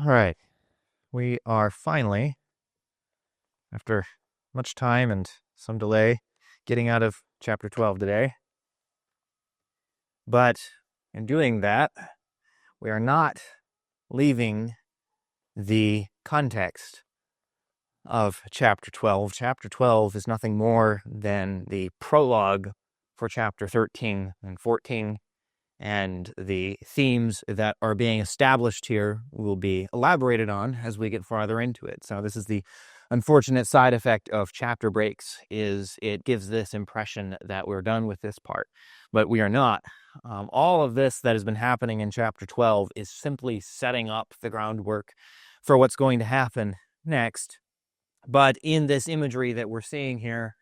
All right. We are finally, after much time and some delay, getting out of chapter 12 today. But in doing that, we are not leaving the context of chapter 12. Chapter 12 is nothing more than the prologue for chapter 13 and 14. And the themes that are being established here will be elaborated on as we get farther into it. So this is the unfortunate side effect of chapter breaks, is it gives this impression that we're done with this part, but we are not. All of this that has been happening in chapter 12 is simply setting up the groundwork for what's going to happen next. But in this imagery that we're seeing here,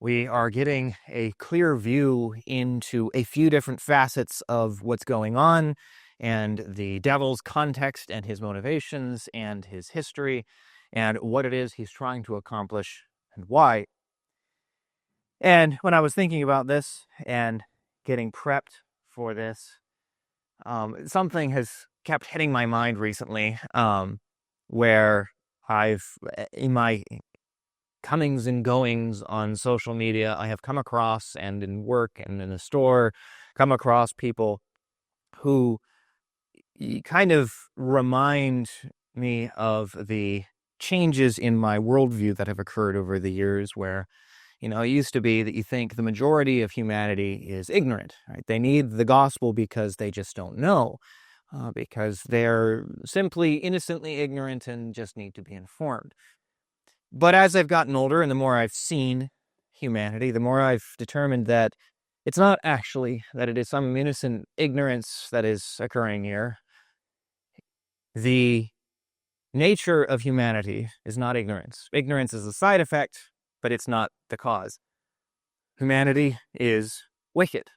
we are getting a clear view into a few different facets of what's going on and the devil's context and his motivations and his history and what it is he's trying to accomplish and why. And when I was thinking about this and getting prepped for this, something has kept hitting my mind recently, where in my comings and goings on social media, I have come across, and in work and in the store, come across people who kind of remind me of the changes in my worldview that have occurred over the years, where, it used to be that you think the majority of humanity is ignorant, right? They need the gospel because they just don't know, because they're simply innocently ignorant and just need to be informed. But as I've gotten older and the more I've seen humanity, the more I've determined that it's not actually that it is some innocent ignorance that is occurring here. The nature of humanity is not ignorance. Ignorance is a side effect, but it's not the cause. Humanity is wicked.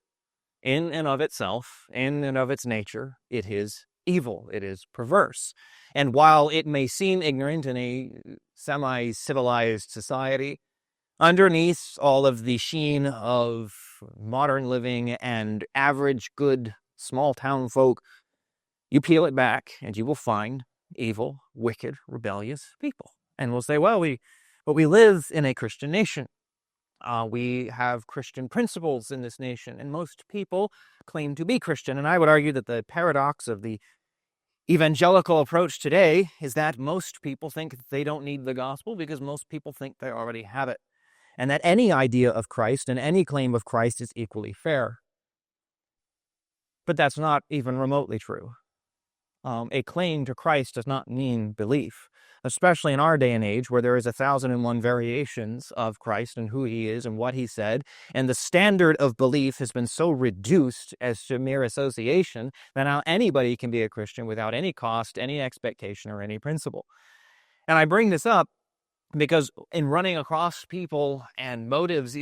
In and of itself, in and of its nature, it is evil. It is perverse. And while it may seem ignorant in a semi-civilized society, underneath all of the sheen of modern living and average good small town folk, you peel it back and you will find evil, wicked, rebellious people. And we'll say, well, we live in a Christian nation. We have Christian principles in this nation, and most people claim to be Christian. And I would argue that the paradox of the evangelical approach today is that most people think that they don't need the gospel because most people think they already have it, and that any idea of Christ and any claim of Christ is equally fair. But that's not even remotely true. A claim to Christ does not mean belief, especially in our day and age where there is 1,001 variations of Christ and who he is and what he said, and the standard of belief has been so reduced as to mere association that now anybody can be a Christian without any cost, any expectation, or any principle. And I bring this up because in running across people and motives,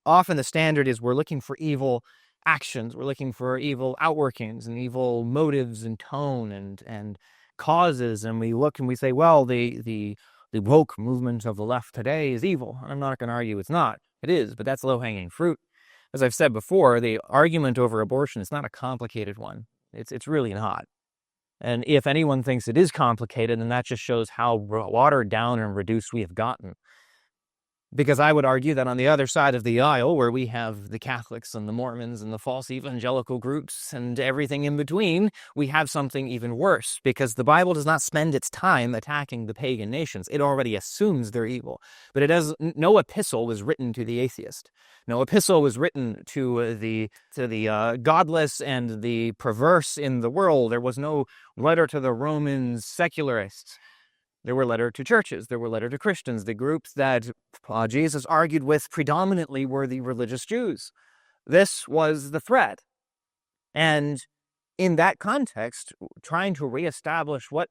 often the standard is we're looking for evil actions, we're looking for evil outworkings and evil motives and tone and causes, and we look and we say, well, the woke movement of the left today is evil. I'm not going to argue it's not. It is, but that's low-hanging fruit. As I've said before, the argument over abortion is not a complicated one. It's really not. And if anyone thinks it is complicated, then that just shows how watered down and reduced we have gotten. Because I would argue that on the other side of the aisle, where we have the Catholics and the Mormons and the false evangelical groups and everything in between, we have something even worse, because the Bible does not spend its time attacking the pagan nations. It already assumes they're evil. But no epistle was written to the atheist. No epistle was written to the godless and the perverse in the world. There was no letter to the Roman secularists. There were letters to churches. There were letters to Christians. The groups that Jesus argued with predominantly were the religious Jews. This was the threat. And in that context, trying to reestablish what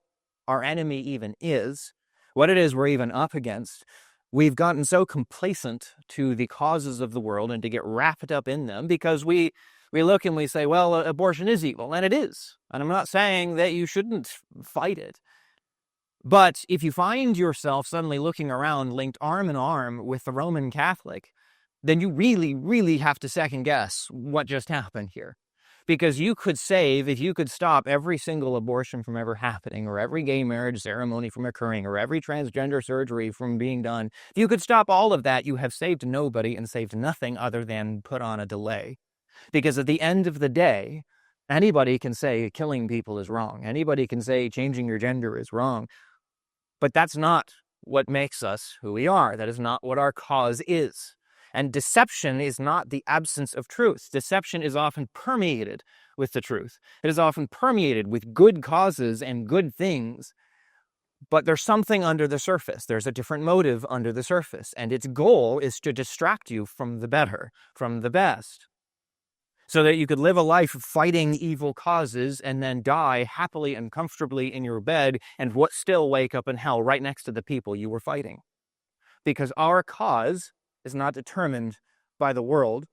our enemy even is, what it is we're even up against, we've gotten so complacent to the causes of the world and to get wrapped up in them because we look and we say, well, abortion is evil, and it is. And I'm not saying that you shouldn't fight it. But if you find yourself suddenly looking around linked arm in arm with the Roman Catholic, then you really, really have to second guess what just happened here. Because you could save, if you could stop every single abortion from ever happening, or every gay marriage ceremony from occurring, or every transgender surgery from being done, if you could stop all of that, you have saved nobody and saved nothing other than put on a delay. Because at the end of the day, anybody can say killing people is wrong. Anybody can say changing your gender is wrong. But that's not what makes us who we are. That is not what our cause is. And deception is not the absence of truth. Deception is often permeated with the truth. It is often permeated with good causes and good things. But there's something under the surface. There's a different motive under the surface. And its goal is to distract you from the better, from the best, so that you could live a life fighting evil causes and then die happily and comfortably in your bed and still wake up in hell right next to the people you were fighting. Because our cause is not determined by the world.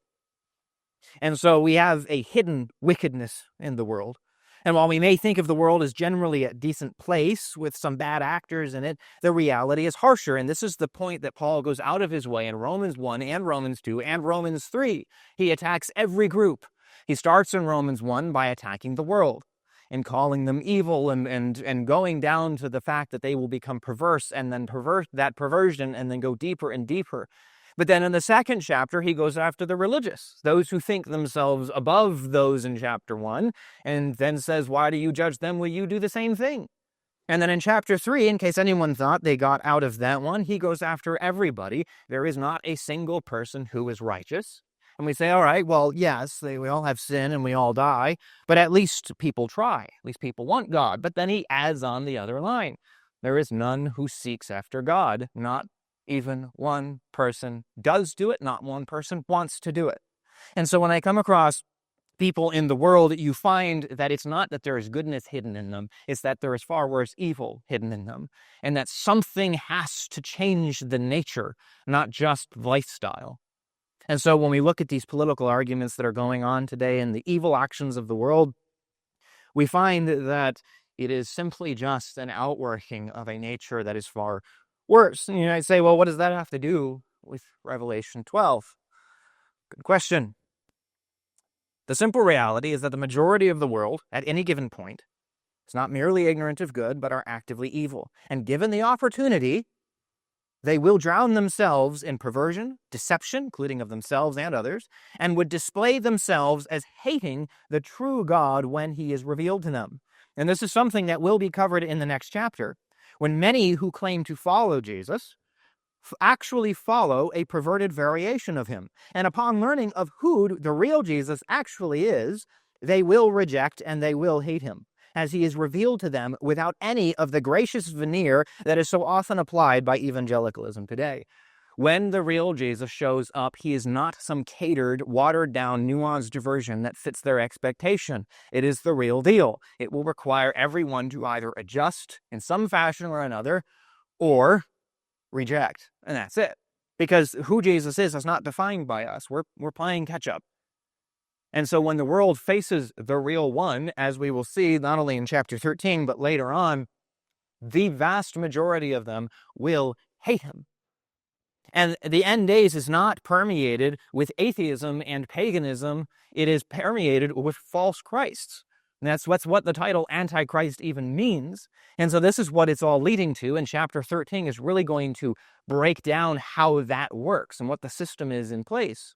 And so we have a hidden wickedness in the world. And while we may think of the world as generally a decent place with some bad actors in it, the reality is harsher. And this is the point that Paul goes out of his way in Romans 1 and Romans 2 and Romans 3. He attacks every group. He starts in Romans 1 by attacking the world and calling them evil and going down to the fact that they will become perverse and then pervert that perversion and then go deeper and deeper. But then in the second chapter, he goes after the religious, those who think themselves above those in chapter 1, and then says, why do you judge them? Will you do the same thing? And then in chapter 3, in case anyone thought they got out of that one, he goes after everybody. There is not a single person who is righteous. And we say, all right, well, yes, we all have sin and we all die, but at least people try. At least people want God. But then he adds on the other line. There is none who seeks after God, not even one person does do it, not one person wants to do it. And so when I come across people in the world, you find that it's not that there is goodness hidden in them, it's that there is far worse evil hidden in them, and that something has to change the nature, not just lifestyle. And so when we look at these political arguments that are going on today and the evil actions of the world, we find that it is simply just an outworking of a nature that is far worse. And you might say, well, what does that have to do with Revelation 12? Good question. The simple reality is that the majority of the world, at any given point, is not merely ignorant of good, but are actively evil. And given the opportunity, they will drown themselves in perversion, deception, including of themselves and others, and would display themselves as hating the true God when he is revealed to them. And this is something that will be covered in the next chapter, when many who claim to follow Jesus actually follow a perverted variation of him. And upon learning of who the real Jesus actually is, they will reject and they will hate him, as he is revealed to them without any of the gracious veneer that is so often applied by evangelicalism today. When the real Jesus shows up, he is not some catered, watered-down, nuanced version that fits their expectation. It is the real deal. It will require everyone to either adjust in some fashion or another, or reject. And that's it. Because who Jesus is not defined by us. We're playing catch-up. And so when the world faces the real one, as we will see not only in chapter 13, but later on, the vast majority of them will hate him. And the end days is not permeated with atheism and paganism. It is permeated with false Christs. And that's what the title Antichrist even means. And so this is what it's all leading to. And chapter 13 is really going to break down how that works and what the system is in place.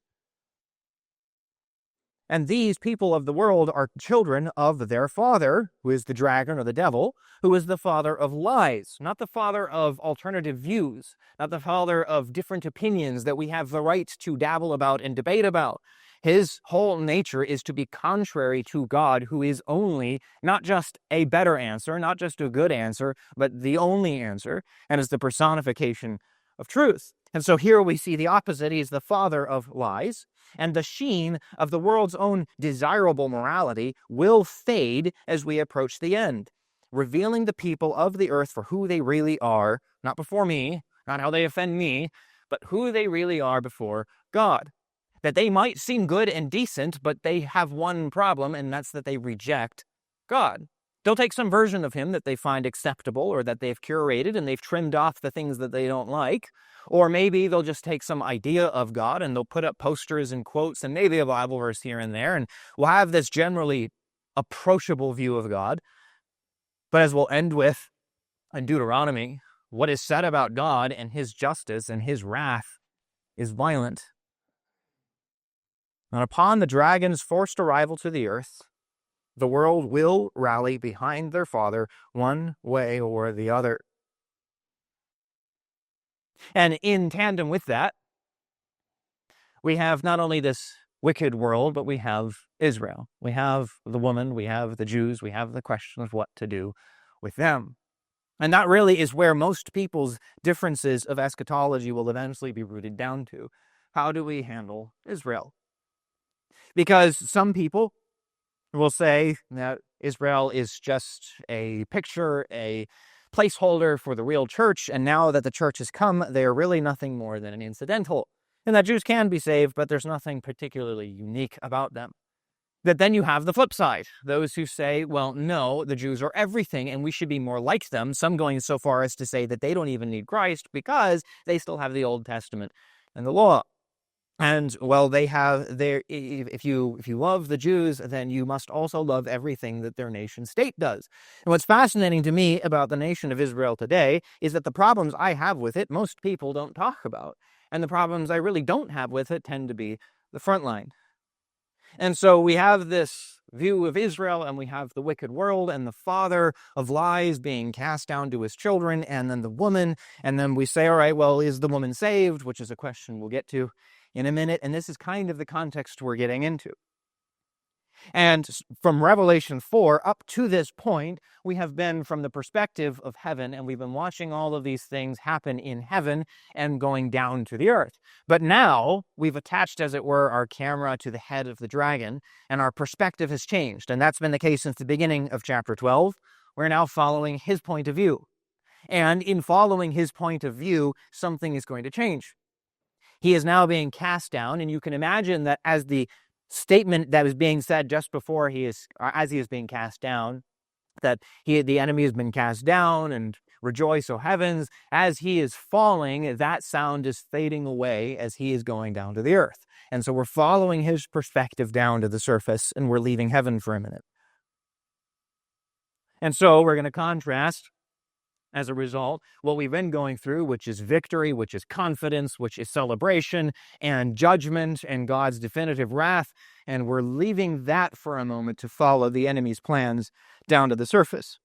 And these people of the world are children of their father, who is the dragon or the devil, who is the father of lies, not the father of alternative views, not the father of different opinions that we have the right to dabble about and debate about. His whole nature is to be contrary to God, who is only not just a better answer, not just a good answer, but the only answer, and is the personification of truth. And so here we see the opposite. He is the father of lies, and the sheen of the world's own desirable morality will fade as we approach the end, revealing the people of the earth for who they really are, not before me, not how they offend me, but who they really are before God. That they might seem good and decent, but they have one problem, and that's that they reject God. They'll take some version of him that they find acceptable or that they've curated and they've trimmed off the things that they don't like. Or maybe they'll just take some idea of God and they'll put up posters and quotes and maybe a Bible verse here and there. And we'll have this generally approachable view of God. But as we'll end with in Deuteronomy, what is said about God and his justice and his wrath is violent. And upon the dragon's forced arrival to the earth, the world will rally behind their father one way or the other. And in tandem with that, we have not only this wicked world, but we have Israel. We have the woman, we have the Jews, we have the question of what to do with them. And that really is where most people's differences of eschatology will eventually be rooted down to. How do we handle Israel? Because some people will say that Israel is just a picture, a placeholder for the real church, and now that the church has come, they are really nothing more than an incidental. And that Jews can be saved, but there's nothing particularly unique about them. That then you have the flip side, those who say, well, no, the Jews are everything, and we should be more like them, some going so far as to say that they don't even need Christ because they still have the Old Testament and the law. And, well, they have their, if you love the Jews, then you must also love everything that their nation state does. And what's fascinating to me about the nation of Israel today is that the problems I have with it, most people don't talk about. And the problems I really don't have with it tend to be the front line. And so we have this view of Israel, and we have the wicked world, and the father of lies being cast down to his children, and then the woman, and then we say, all right, well, is the woman saved? Which is a question we'll get to in a minute, and this is kind of the context we're getting into. And from Revelation 4 up to this point, we have been from the perspective of heaven, and we've been watching all of these things happen in heaven and going down to the earth. But now we've attached, as it were, our camera to the head of the dragon, and our perspective has changed. And that's been the case since the beginning of chapter 12. We're now following his point of view. And in following his point of view, something is going to change. He is now being cast down, and you can imagine that as the statement that was being said just before as he is being cast down, that the enemy has been cast down, and rejoice, O heavens. As he is falling, that sound is fading away as he is going down to the earth. And so we're following his perspective down to the surface, and we're leaving heaven for a minute. And so we're going to contrast, as a result, what we've been going through, which is victory, which is confidence, which is celebration and judgment and God's definitive wrath, and we're leaving that for a moment to follow the enemy's plans down to the surface.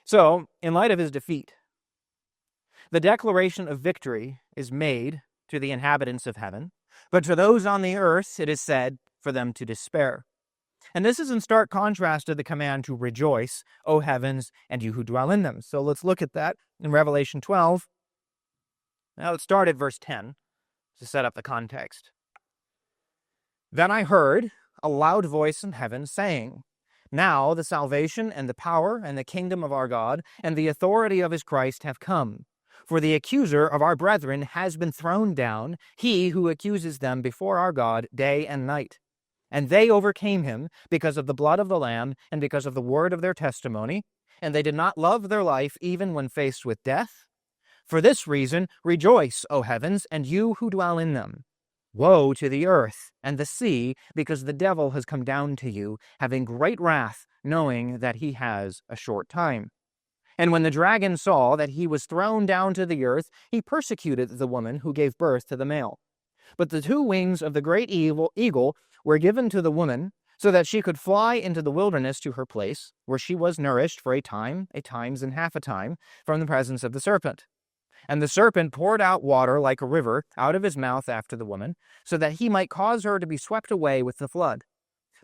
So, in light of his defeat, the declaration of victory is made to the inhabitants of heaven, but to those on the earth it is said for them to despair. And this is in stark contrast to the command to rejoice, O heavens, and you who dwell in them. So let's look at that in Revelation 12. Now let's start at verse 10 to set up the context. Then I heard a loud voice in heaven saying, now the salvation and the power and the kingdom of our God and the authority of his Christ have come. For the accuser of our brethren has been thrown down, he who accuses them before our God day and night. And they overcame him because of the blood of the Lamb and because of the word of their testimony, and they did not love their life even when faced with death. For this reason, rejoice, O heavens, and you who dwell in them. Woe to the earth and the sea, because the devil has come down to you, having great wrath, knowing that he has a short time. And when the dragon saw that he was thrown down to the earth, he persecuted the woman who gave birth to the male. But the two wings of the great eagle were given to the woman, so that she could fly into the wilderness to her place, where she was nourished for a time, a times and half a time, from the presence of the serpent. And the serpent poured out water like a river out of his mouth after the woman, so that he might cause her to be swept away with the flood.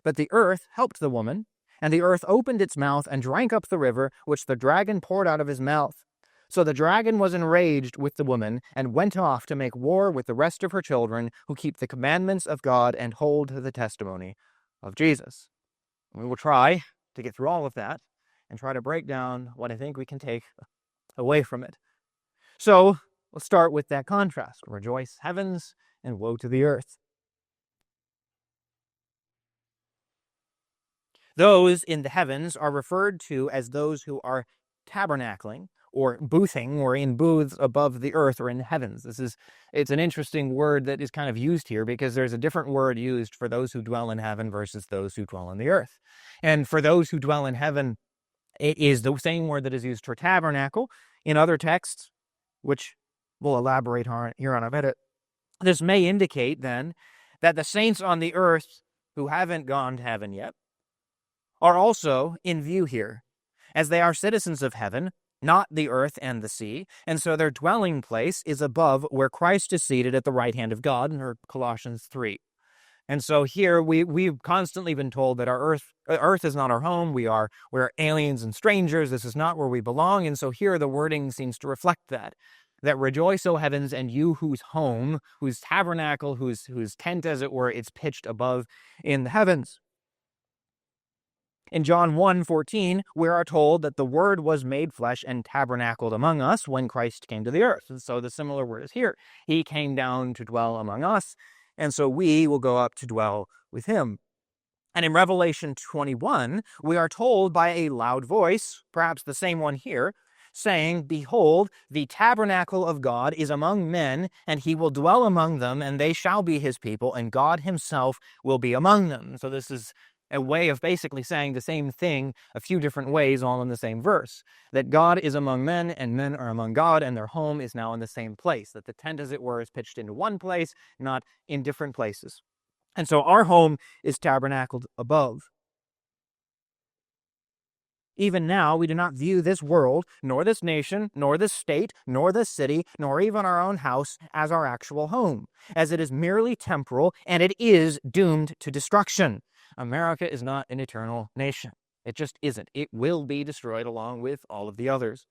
But the earth helped the woman, and the earth opened its mouth and drank up the river which the dragon poured out of his mouth. So the dragon was enraged with the woman and went off to make war with the rest of her children who keep the commandments of God and hold to the testimony of Jesus. We will try to get through all of that and try to break down what I think we can take away from it. So let's start with that contrast. Rejoice, heavens, and woe to the earth. Those in the heavens are referred to as those who are tabernacling or boothing or in booths above the earth or in the heavens. It's an interesting word that is kind of used here because there's a different word used for those who dwell in heaven versus those who dwell on the earth. And for those who dwell in heaven, it is the same word that is used for tabernacle. In other texts, which we'll elaborate on here on a minute, this may indicate then that the saints on the earth who haven't gone to heaven yet are also in view here, as they are citizens of heaven, not the earth and the sea, and so their dwelling place is above where Christ is seated at the right hand of God, in Colossians 3. And so here we've constantly been told that our earth is not our home. We're aliens and strangers. This is not where we belong. And so here the wording seems to reflect that rejoice, O heavens, and you whose home, whose tabernacle, whose tent, as it were, it's pitched above in the heavens. In John 1:14, we are told that the Word was made flesh and tabernacled among us when Christ came to the earth. And so the similar word is here. He came down to dwell among us, and so we will go up to dwell with him. And in Revelation 21, we are told by a loud voice, perhaps the same one here, saying, "Behold, the tabernacle of God is among men, and he will dwell among them, and they shall be his people, and God himself will be among them." So this is a way of basically saying the same thing a few different ways, all in the same verse. That God is among men, and men are among God, and their home is now in the same place. That the tent, as it were, is pitched into one place, not in different places. And so our home is tabernacled above. Even now, we do not view this world, nor this nation, nor this state, nor this city, nor even our own house as our actual home, as it is merely temporal, and it is doomed to destruction. America is not an eternal nation. It just isn't. It will be destroyed along with all of the others.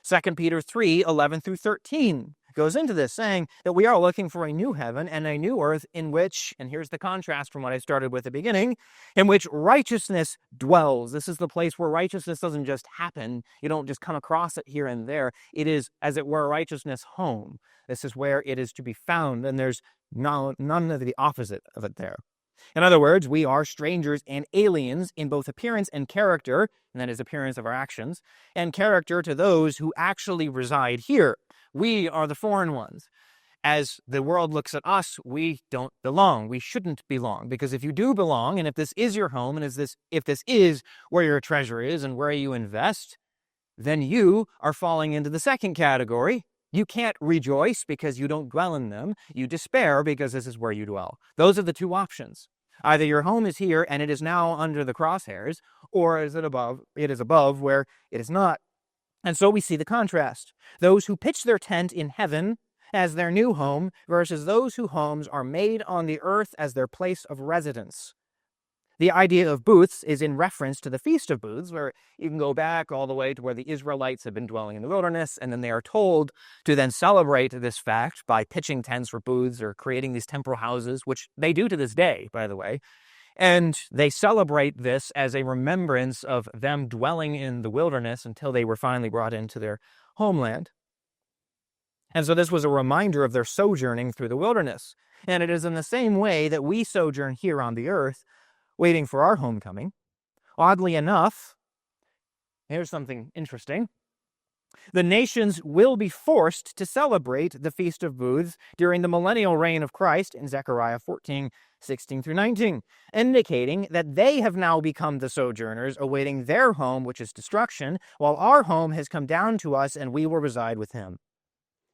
2 Peter 3:11 through 13 goes into this, saying that we are looking for a new heaven and a new earth in which, and here's the contrast from what I started with at the beginning, in which righteousness dwells. This is the place where righteousness doesn't just happen. You don't just come across it here and there. It is, as it were, righteousness home. This is where it is to be found, and there's none of the opposite of it there. In other words, we are strangers and aliens in both appearance and character, and that is appearance of our actions, and character to those who actually reside here. We are the foreign ones. As the world looks at us, we don't belong. We shouldn't belong, because if you do belong, and if this is your home, and if this is where your treasure is and where you invest, then you are falling into the second category. You can't rejoice because you don't dwell in them. You despair because this is where you dwell. Those are the two options. Either your home is here and it is now under the crosshairs, or it is above where it is not. And so we see the contrast. Those who pitch their tent in heaven as their new home versus those whose homes are made on the earth as their place of residence. The idea of booths is in reference to the Feast of Booths, where you can go back all the way to where the Israelites have been dwelling in the wilderness, and then they are told to then celebrate this fact by pitching tents for booths or creating these temporal houses, which they do to this day, by the way. And they celebrate this as a remembrance of them dwelling in the wilderness until they were finally brought into their homeland. And so this was a reminder of their sojourning through the wilderness. And it is in the same way that we sojourn here on the earth, waiting for our homecoming. Oddly enough, here's something interesting. The nations will be forced to celebrate the Feast of Booths during the millennial reign of Christ in Zechariah 14:16 through 19, indicating that they have now become the sojourners awaiting their home, which is destruction, while our home has come down to us and we will reside with him.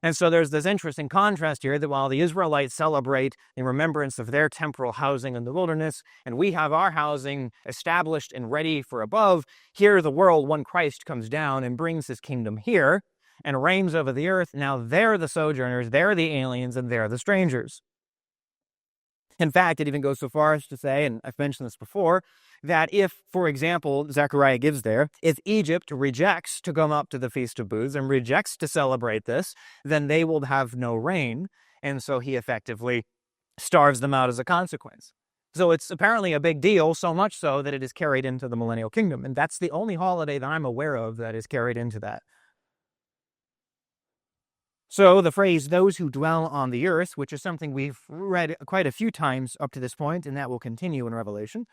And so there's this interesting contrast here that while the Israelites celebrate in remembrance of their temporal housing in the wilderness, and we have our housing established and ready for above, here the world, when Christ comes down and brings his kingdom here and reigns over the earth, now they're the sojourners, they're the aliens, and they're the strangers. In fact, it even goes so far as to say, and I've mentioned this before, that if, for example, Zechariah gives there, if Egypt rejects to come up to the Feast of Booths and rejects to celebrate this, then they will have no rain, and so he effectively starves them out as a consequence. So it's apparently a big deal, so much so that it is carried into the millennial kingdom, and that's the only holiday that I'm aware of that is carried into that. So the phrase, those who dwell on the earth, which is something we've read quite a few times up to this point, and that will continue in Revelation,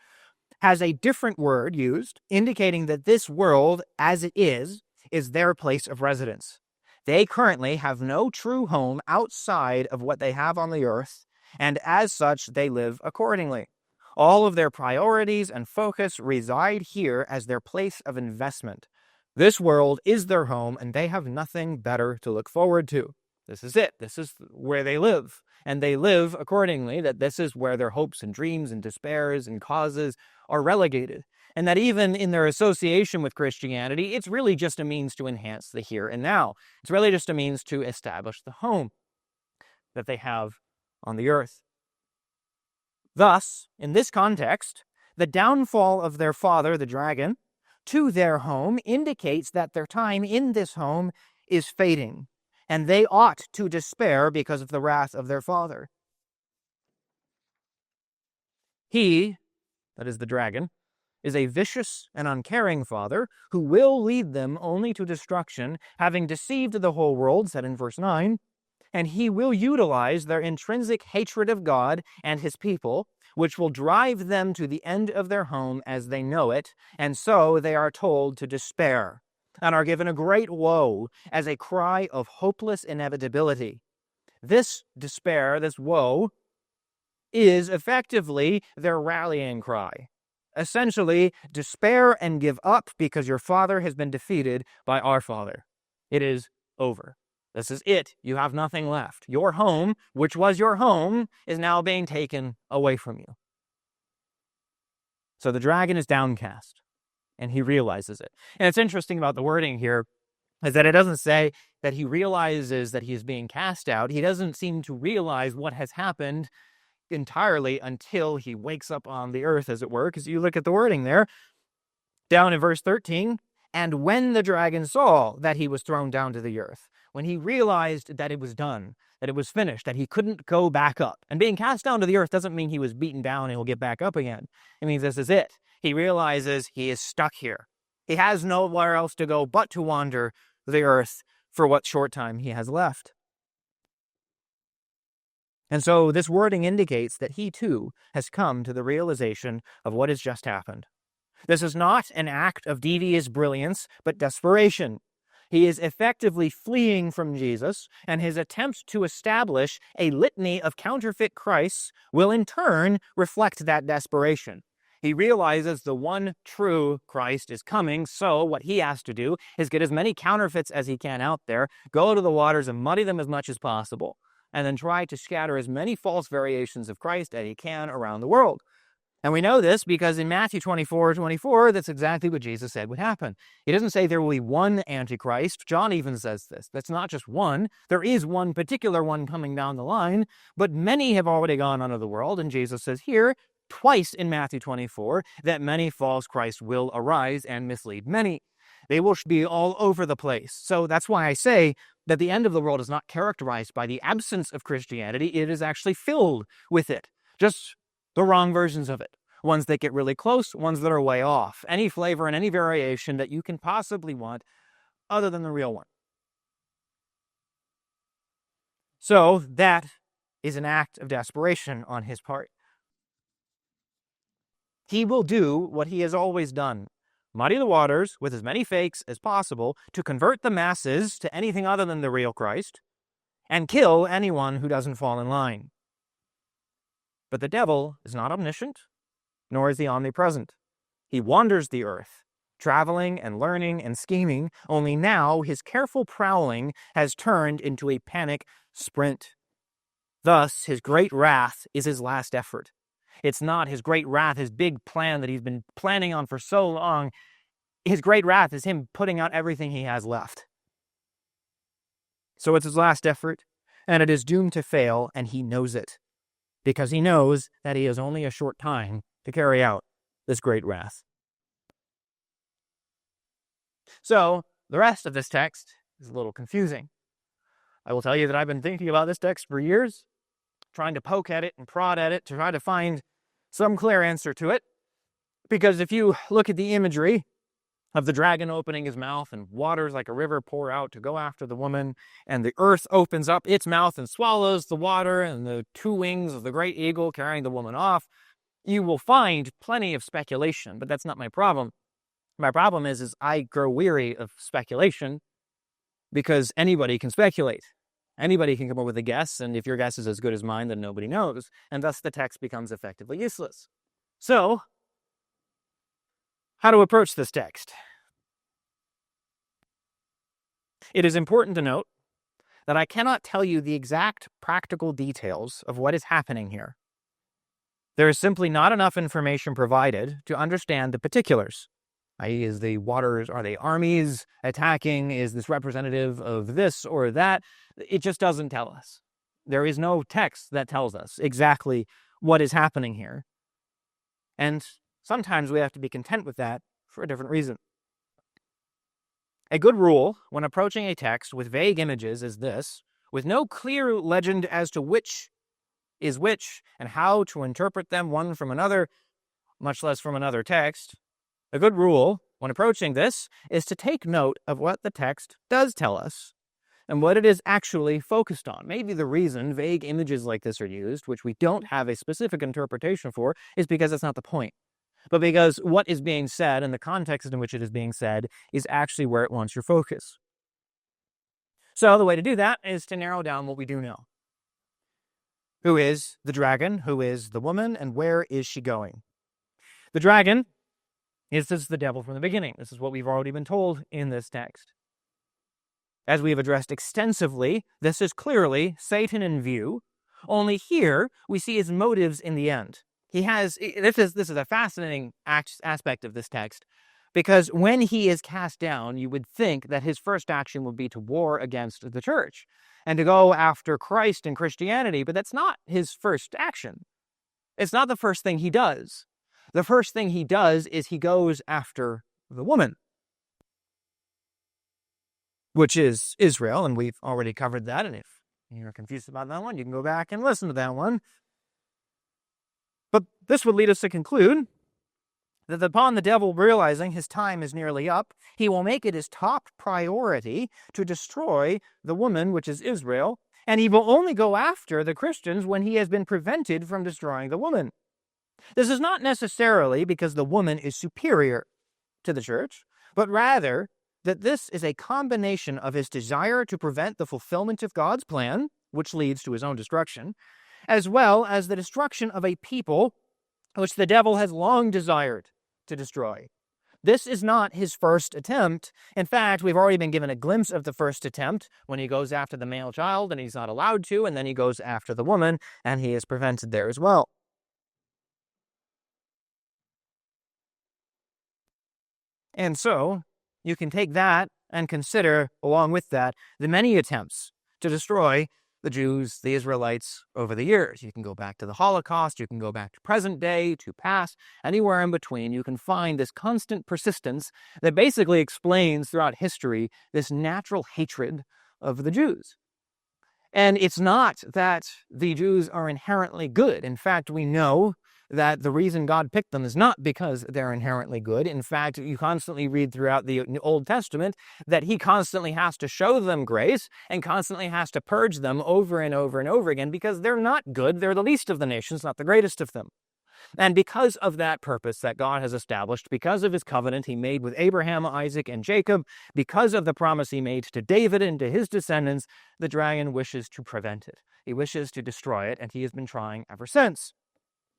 has a different word used, indicating that this world, as it is their place of residence. They currently have no true home outside of what they have on the earth, and as such, they live accordingly. All of their priorities and focus reside here as their place of investment. This world is their home, and they have nothing better to look forward to. This is it. This is where they live. And they live accordingly, that this is where their hopes and dreams and despairs and causes are relegated. And that even in their association with Christianity, it's really just a means to enhance the here and now. It's really just a means to establish the home that they have on the earth. Thus, in this context, the downfall of their father, the dragon, to their home indicates that their time in this home is fading, and they ought to despair because of the wrath of their father. He, that is the dragon, is a vicious and uncaring father who will lead them only to destruction, having deceived the whole world, said in verse 9, and he will utilize their intrinsic hatred of God and his people, which will drive them to the end of their home as they know it, and so they are told to despair, and are given a great woe as a cry of hopeless inevitability. This despair, this woe, is effectively their rallying cry. Essentially, despair and give up because your father has been defeated by our father. It is over. This is it. You have nothing left. Your home, which was your home, is now being taken away from you. So the dragon is downcast, and he realizes it. And it's interesting about the wording here is that it doesn't say that he realizes that he is being cast out. He doesn't seem to realize what has happened entirely until he wakes up on the earth, as it were, because you look at the wording there, down in verse 13, and when the dragon saw that he was thrown down to the earth, when he realized that it was done, that it was finished, that he couldn't go back up. And being cast down to the earth doesn't mean he was beaten down and he'll get back up again. It means this is it. He realizes he is stuck here. He has nowhere else to go but to wander the earth for what short time he has left. And so this wording indicates that he too has come to the realization of what has just happened. This is not an act of devious brilliance, but desperation. He is effectively fleeing from Jesus, and his attempt to establish a litany of counterfeit Christs will in turn reflect that desperation. He realizes the one true Christ is coming, so what he has to do is get as many counterfeits as he can out there, go to the waters and muddy them as much as possible, and then try to scatter as many false variations of Christ as he can around the world. And we know this because in Matthew 24, that's exactly what Jesus said would happen. He doesn't say there will be one Antichrist. John even says this. That's not just one. There is one particular one coming down the line, but many have already gone out of the world. And Jesus says here, twice in Matthew 24, that many false Christs will arise and mislead many. They will be all over the place. So that's why I say that the end of the world is not characterized by the absence of Christianity. It is actually filled with it. Just the wrong versions of it. Ones that get really close, ones that are way off. Any flavor and any variation that you can possibly want other than the real one. So that is an act of desperation on his part. He will do what he has always done. Muddy the waters with as many fakes as possible to convert the masses to anything other than the real Christ and kill anyone who doesn't fall in line. But the devil is not omniscient, nor is he omnipresent. He wanders the earth, traveling and learning and scheming, only now his careful prowling has turned into a panic sprint. Thus, his great wrath is his last effort. It's not his great wrath, his big plan that he's been planning on for so long. His great wrath is him putting out everything he has left. So it's his last effort, and it is doomed to fail, and he knows it, because he knows that he has only a short time to carry out this great wrath. So, the rest of this text is a little confusing. I will tell you that I've been thinking about this text for years, trying to poke at it and prod at it to try to find some clear answer to it. Because if you look at the imagery of the dragon opening his mouth and waters like a river pour out to go after the woman, and the earth opens up its mouth and swallows the water, and the two wings of the great eagle carrying the woman off, you will find plenty of speculation, but that's not my problem. My problem is I grow weary of speculation because anybody can speculate. Anybody can come up with a guess, and if your guess is as good as mine, then nobody knows, and thus the text becomes effectively useless. So, how to approach this text? It is important to note that I cannot tell you the exact practical details of what is happening here. There is simply not enough information provided to understand the particulars. I.e., is the waters, are they armies attacking? Is this representative of this or that? It just doesn't tell us. There is no text that tells us exactly what is happening here. And sometimes we have to be content with that for a different reason. A good rule when approaching a text with vague images is this: with no clear legend as to which is which and how to interpret them one from another, much less from another text, a good rule when approaching this is to take note of what the text does tell us and what it is actually focused on. Maybe the reason vague images like this are used, which we don't have a specific interpretation for, is because it's not the point, but because what is being said and the context in which it is being said is actually where it wants your focus. So the way to do that is to narrow down what we do know. Who is the dragon? Who is the woman? And where is she going? The dragon is the devil from the beginning. This is what we've already been told in this text. As we have addressed extensively, this is clearly Satan in view, only here we see his motives in the end. This is a fascinating aspect of this text, because when he is cast down, you would think that his first action would be to war against the church and to go after Christ and Christianity, but that's not his first action. It's not the first thing he does. The first thing he does is he goes after the woman, which is Israel, and we've already covered that, and if you're confused about that one, you can go back and listen to that one. But this would lead us to conclude that upon the devil realizing his time is nearly up, he will make it his top priority to destroy the woman, which is Israel, and he will only go after the Christians when he has been prevented from destroying the woman. This is not necessarily because the woman is superior to the church, but rather that this is a combination of his desire to prevent the fulfillment of God's plan, which leads to his own destruction, as well as the destruction of a people which the devil has long desired to destroy. This is not his first attempt. In fact, we've already been given a glimpse of the first attempt when he goes after the male child and he's not allowed to, and then he goes after the woman and he is prevented there as well. And so, you can take that and consider, along with that, the many attempts to destroy the Jews, the Israelites, over the years. You can go back to the Holocaust, you can go back to present day, to past, anywhere in between. You can find this constant persistence that basically explains throughout history this natural hatred of the Jews. And it's not that the Jews are inherently good. In fact, we know that the reason God picked them is not because they're inherently good. In fact, you constantly read throughout the Old Testament that he constantly has to show them grace and constantly has to purge them over and over and over again because they're not good. They're the least of the nations, not the greatest of them. And because of that purpose that God has established, because of his covenant he made with Abraham, Isaac, and Jacob, because of the promise he made to David and to his descendants, the dragon wishes to prevent it. He wishes to destroy it, and he has been trying ever since.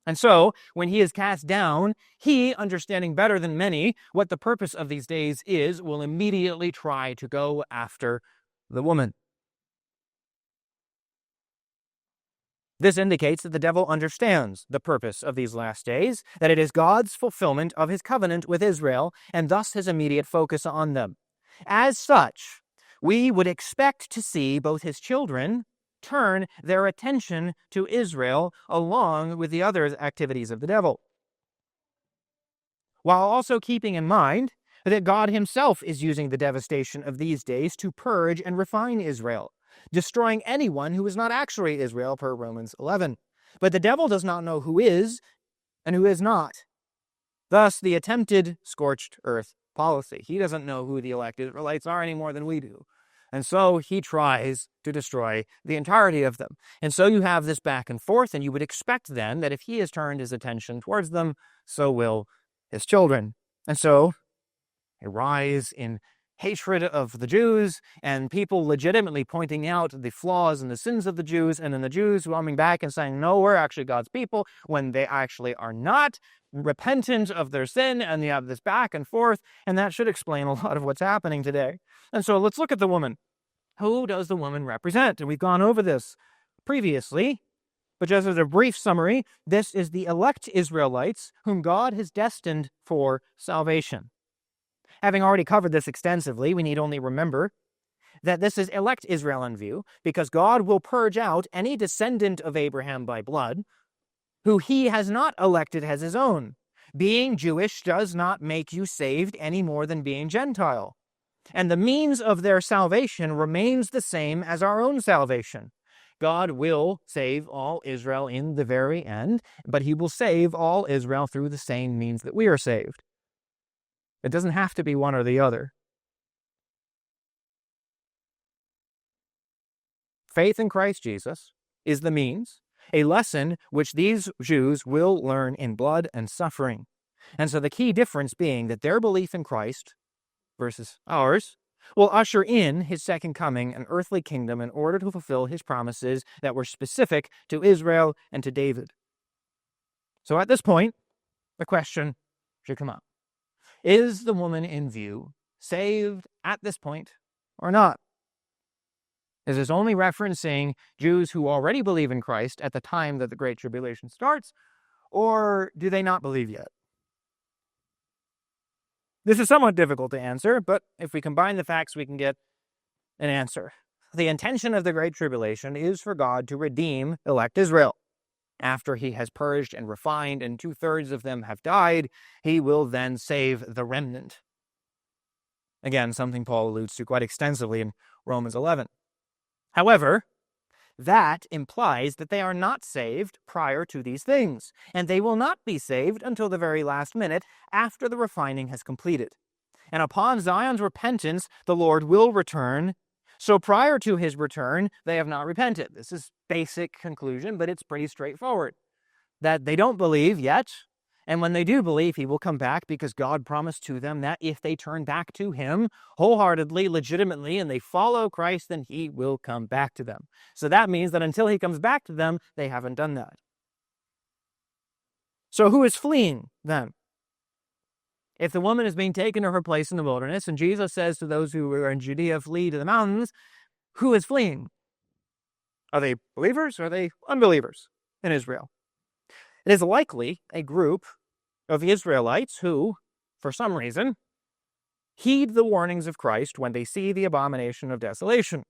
And so, when he is cast down, he, understanding better than many what the purpose of these days is, will immediately try to go after the woman. This indicates that the devil understands the purpose of these last days, that it is God's fulfillment of his covenant with Israel, and thus his immediate focus on them. As such, we would expect to see both his children turn their attention to Israel along with the other activities of the devil, while also keeping in mind that God himself is using the devastation of these days to purge and refine Israel, destroying anyone who is not actually Israel per Romans 11. But the devil does not know who is and who is not. Thus, the attempted scorched earth policy. He doesn't know who the elect Israelites are any more than we do. And so he tries to destroy the entirety of them. And so you have this back and forth, and you would expect then that if he has turned his attention towards them, so will his children. And so a rise in hatred of the Jews, and people legitimately pointing out the flaws and the sins of the Jews, and then the Jews coming back and saying, no, we're actually God's people, when they actually are not repentant of their sin, and you have this back and forth, and that should explain a lot of what's happening today. And so let's look at the woman. Who does the woman represent? And we've gone over this previously, but just as a brief summary, this is the elect Israelites whom God has destined for salvation. Having already covered this extensively, we need only remember that this is elect Israel in view, because God will purge out any descendant of Abraham by blood who he has not elected as his own. Being Jewish does not make you saved any more than being Gentile. And the means of their salvation remains the same as our own salvation. God will save all Israel in the very end, but he will save all Israel through the same means that we are saved. It doesn't have to be one or the other. Faith in Christ Jesus is the means, a lesson which these Jews will learn in blood and suffering. And so the key difference being that their belief in Christ versus ours will usher in his second coming, an earthly kingdom, in order to fulfill his promises that were specific to Israel and to David. So at this point, the question should come up. Is the woman in view saved at this point or not? Is this only referencing Jews who already believe in Christ at the time that the Great Tribulation starts, or do they not believe yet? This is somewhat difficult to answer, but if we combine the facts, we can get an answer. The intention of the Great Tribulation is for God to redeem elect Israel. After he has purged and refined and 2/3 of them have died, he will then save the remnant. Again, something Paul alludes to quite extensively in Romans 11. However, that implies that they are not saved prior to these things, and they will not be saved until the very last minute after the refining has completed. And upon Zion's repentance, the Lord will return. So prior to his return, they have not repented. This is basic conclusion, but it's pretty straightforward. That they don't believe yet, and when they do believe, he will come back, because God promised to them that if they turn back to him wholeheartedly, legitimately, and they follow Christ, then he will come back to them. So that means that until he comes back to them, they haven't done that. So who is fleeing then? If the woman is being taken to her place in the wilderness, and Jesus says to those who are in Judea, flee to the mountains, who is fleeing? Are they believers or are they unbelievers in Israel? It is likely a group of Israelites who, for some reason, heed the warnings of Christ when they see the abomination of desolation.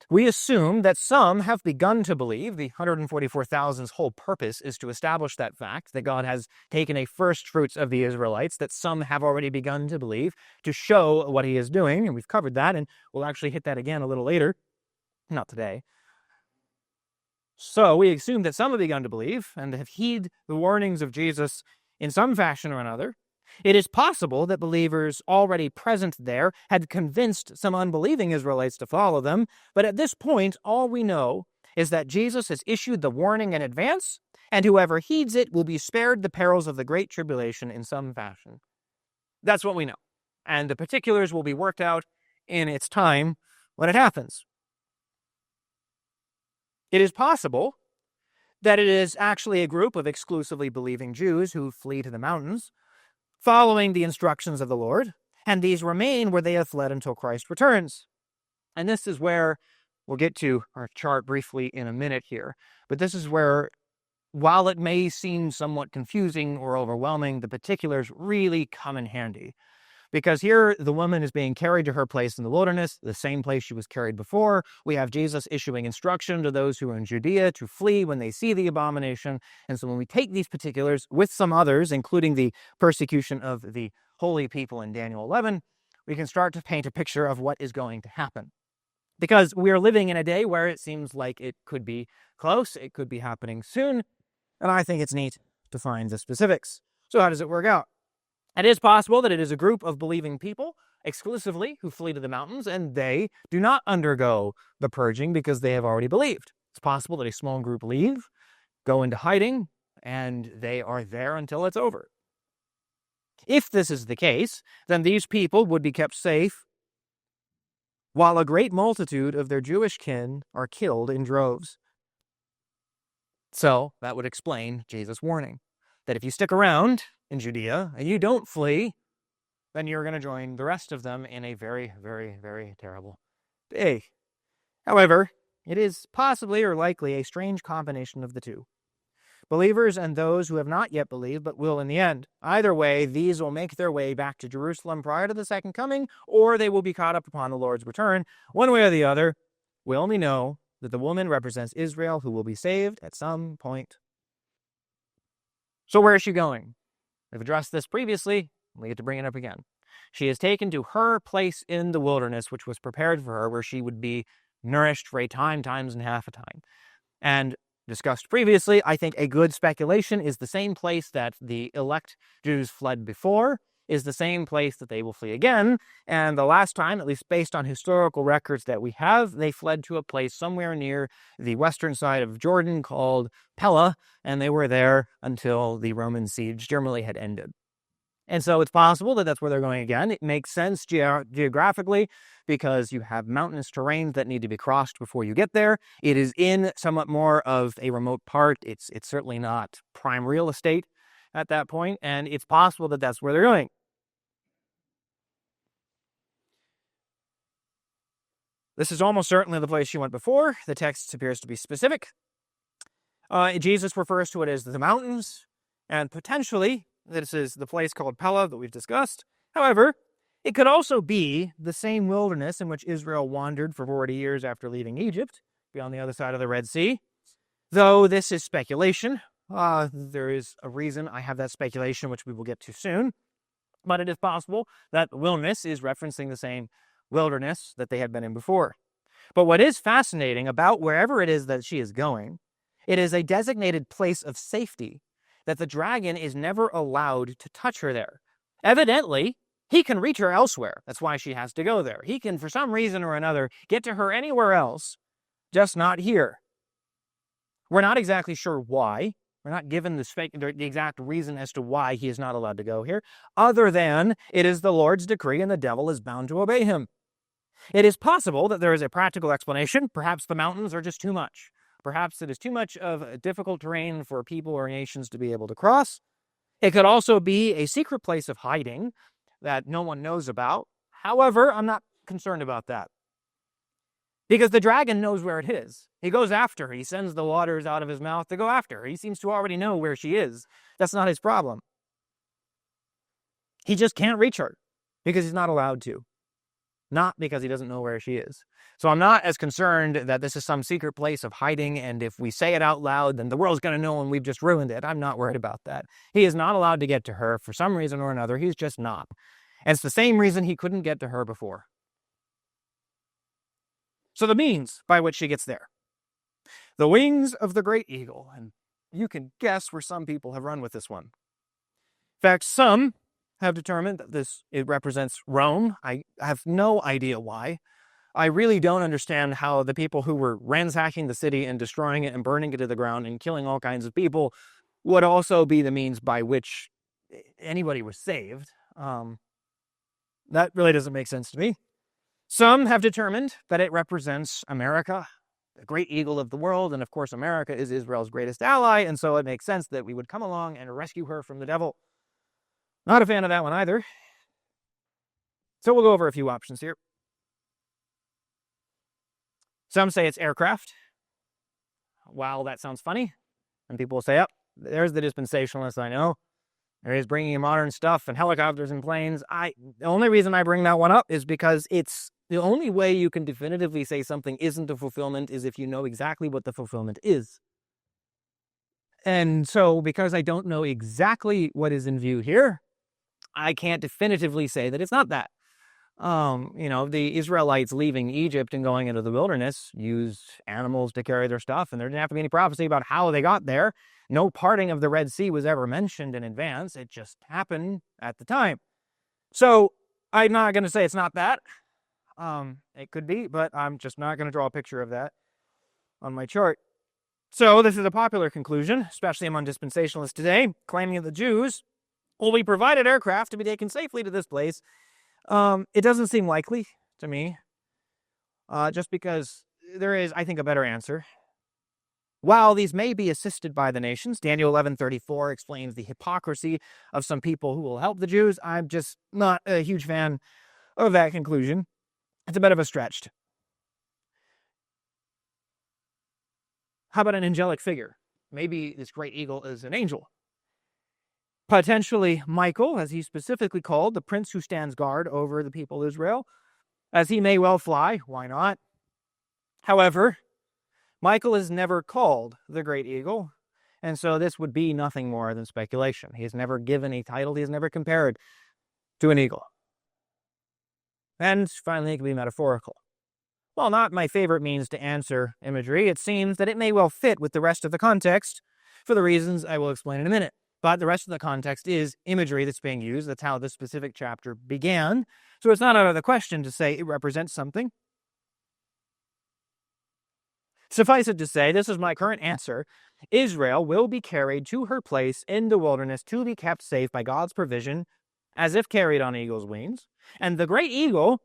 We assume that some have begun to believe. The 144,000's whole purpose is to establish that fact, that God has taken a first fruits of the Israelites, that some have already begun to believe, to show what he is doing, and we've covered that, and we'll actually hit that again a little later, not today. So we assume that some have begun to believe, and have heed the warnings of Jesus in some fashion or another. It is possible that believers already present there had convinced some unbelieving Israelites to follow them, but at this point, all we know is that Jesus has issued the warning in advance, and whoever heeds it will be spared the perils of the Great Tribulation in some fashion. That's what we know, and the particulars will be worked out in its time when it happens. It is possible that it is actually a group of exclusively believing Jews who flee to the mountains, following the instructions of the Lord, and these remain where they have fled until Christ returns. And this is where we'll get to our chart briefly in a minute here, but this is where, while it may seem somewhat confusing or overwhelming, the particulars really come in handy. Because here the woman is being carried to her place in the wilderness, the same place she was carried before. We have Jesus issuing instruction to those who are in Judea to flee when they see the abomination. And so when we take these particulars with some others, including the persecution of the holy people in Daniel 11, we can start to paint a picture of what is going to happen. Because we are living in a day where it seems like it could be close, it could be happening soon, and I think it's neat to find the specifics. So how does it work out? It is possible that it is a group of believing people exclusively who flee to the mountains, and they do not undergo the purging because they have already believed. It's possible that a small group leave, go into hiding, and they are there until it's over. If this is the case, then these people would be kept safe while a great multitude of their Jewish kin are killed in droves. So that would explain Jesus' warning that if you stick around in Judea and you don't flee, then you're going to join the rest of them in a very, very, very terrible day. However, it is possibly or likely a strange combination of the two. Believers and those who have not yet believed but will in the end. Either way, these will make their way back to Jerusalem prior to the second coming, or they will be caught up upon the Lord's return. One way or the other, we only know that the woman represents Israel, who will be saved at some point. So where is she going? We've addressed this previously. We get to bring it up again. She is taken to her place in the wilderness, which was prepared for her, where she would be nourished for a time, times and half a time. And discussed previously, I think a good speculation is the same place that the elect Jews fled before, is the same place that they will flee again. And the last time, at least based on historical records that we have, they fled to a place somewhere near the western side of Jordan called Pella, and they were there until the Roman siege generally had ended. And so it's possible that that's where they're going again. It makes sense geographically because you have mountainous terrains that need to be crossed before you get there. It is in somewhat more of a remote part. It's certainly not prime real estate at that point, and it's possible that that's where they're going. This is almost certainly the place she went before. The text appears to be specific. Jesus refers to it as the mountains, and potentially this is the place called Pella that we've discussed. However, it could also be the same wilderness in which Israel wandered for 40 years after leaving Egypt, beyond the other side of the Red Sea. Though this is speculation, there is a reason I have that speculation, which we will get to soon. But it is possible that the wilderness is referencing the same wilderness that they had been in before. But what is fascinating about wherever it is that she is going, it is a designated place of safety, that the dragon is never allowed to touch her there. Evidently, he can reach her elsewhere. That's why she has to go there. He can, for some reason or another, get to her anywhere else, just not here. We're not exactly sure why. We're not given the exact reason as to why he is not allowed to go here, other than it is the Lord's decree and the devil is bound to obey him. It is possible that there is a practical explanation. Perhaps the mountains are just too much. Perhaps it is too much of a difficult terrain for people or nations to be able to cross. It could also be a secret place of hiding that no one knows about. However, I'm not concerned about that, because the dragon knows where it is. He goes after her. He sends the waters out of his mouth to go after her. He seems to already know where she is. That's not his problem. He just can't reach her because he's not allowed to. Not because he doesn't know where she is. So I'm not as concerned that this is some secret place of hiding, and if we say it out loud, then the world's going to know and we've just ruined it. I'm not worried about that. He is not allowed to get to her for some reason or another. He's just not. And it's the same reason he couldn't get to her before. So the means by which she gets there. The wings of the great eagle. And you can guess where some people have run with this one. In fact, some have determined that it represents Rome. I have no idea why. I really don't understand how the people who were ransacking the city and destroying it and burning it to the ground and killing all kinds of people would also be the means by which anybody was saved. That really doesn't make sense to me. Some have determined that it represents America, the great eagle of the world, and of course America is Israel's greatest ally, and so it makes sense that we would come along and rescue her from the devil. Not a fan of that one either. So we'll go over a few options here. Some say it's aircraft. While that sounds funny, and people will say, oh, there's the dispensationalist I know. There is bringing in modern stuff and helicopters and planes. The only reason I bring that one up is because it's the only way you can definitively say something isn't a fulfillment is if you know exactly what the fulfillment is. And so because I don't know exactly what is in view here, I can't definitively say that it's not that. The Israelites leaving Egypt and going into the wilderness used animals to carry their stuff, and there didn't have to be any prophecy about how they got there. No parting of the Red Sea was ever mentioned in advance. It just happened at the time. So I'm not going to say it's not that. It could be, but I'm just not going to draw a picture of that on my chart. So this is a popular conclusion, especially among dispensationalists today, claiming that the Jews will be provided aircraft to be taken safely to this place. It doesn't seem likely to me, just because there is, I think, a better answer. While these may be assisted by the nations, Daniel 11:34 explains the hypocrisy of some people who will help the Jews. I'm just not a huge fan of that conclusion. It's a bit of a stretch. How about an angelic figure? Maybe this great eagle is an angel. Potentially Michael, as he's specifically called, the prince who stands guard over the people of Israel, as he may well fly. Why not? However, Michael is never called the great eagle, and so this would be nothing more than speculation. He is never given a title. He is never compared to an eagle. And finally, it can be metaphorical. While not my favorite means to answer imagery, it seems that it may well fit with the rest of the context for the reasons I will explain in a minute. But the rest of the context is imagery that's being used. That's how this specific chapter began. So it's not out of the question to say it represents something. Suffice it to say, this is my current answer. Israel will be carried to her place in the wilderness to be kept safe by God's provision, as if carried on eagle's wings. And the great eagle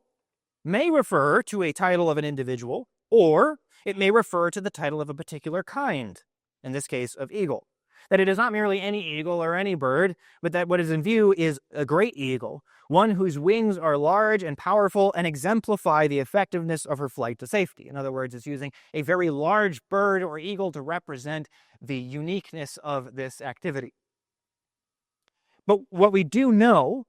may refer to a title of an individual, or it may refer to the title of a particular kind, in this case of eagle. That it is not merely any eagle or any bird, but that what is in view is a great eagle, one whose wings are large and powerful and exemplify the effectiveness of her flight to safety. In other words, it's using a very large bird or eagle to represent the uniqueness of this activity. But what we do know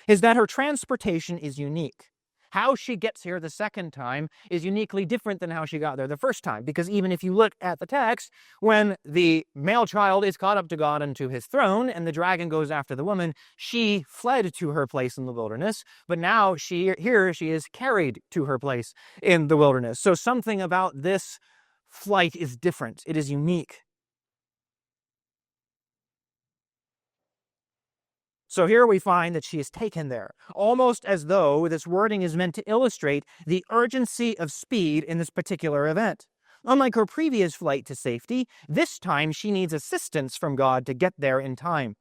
is that her transportation is unique. How she gets here the second time is uniquely different than how she got there the first time. Because even if you look at the text, when the male child is caught up to God and to his throne, and the dragon goes after the woman, she fled to her place in the wilderness. But now she is carried to her place in the wilderness. So something about this flight is different. It is unique. So here we find that she is taken there, almost as though this wording is meant to illustrate the urgency of speed in this particular event. Unlike her previous flight to safety, this time she needs assistance from God to get there in time.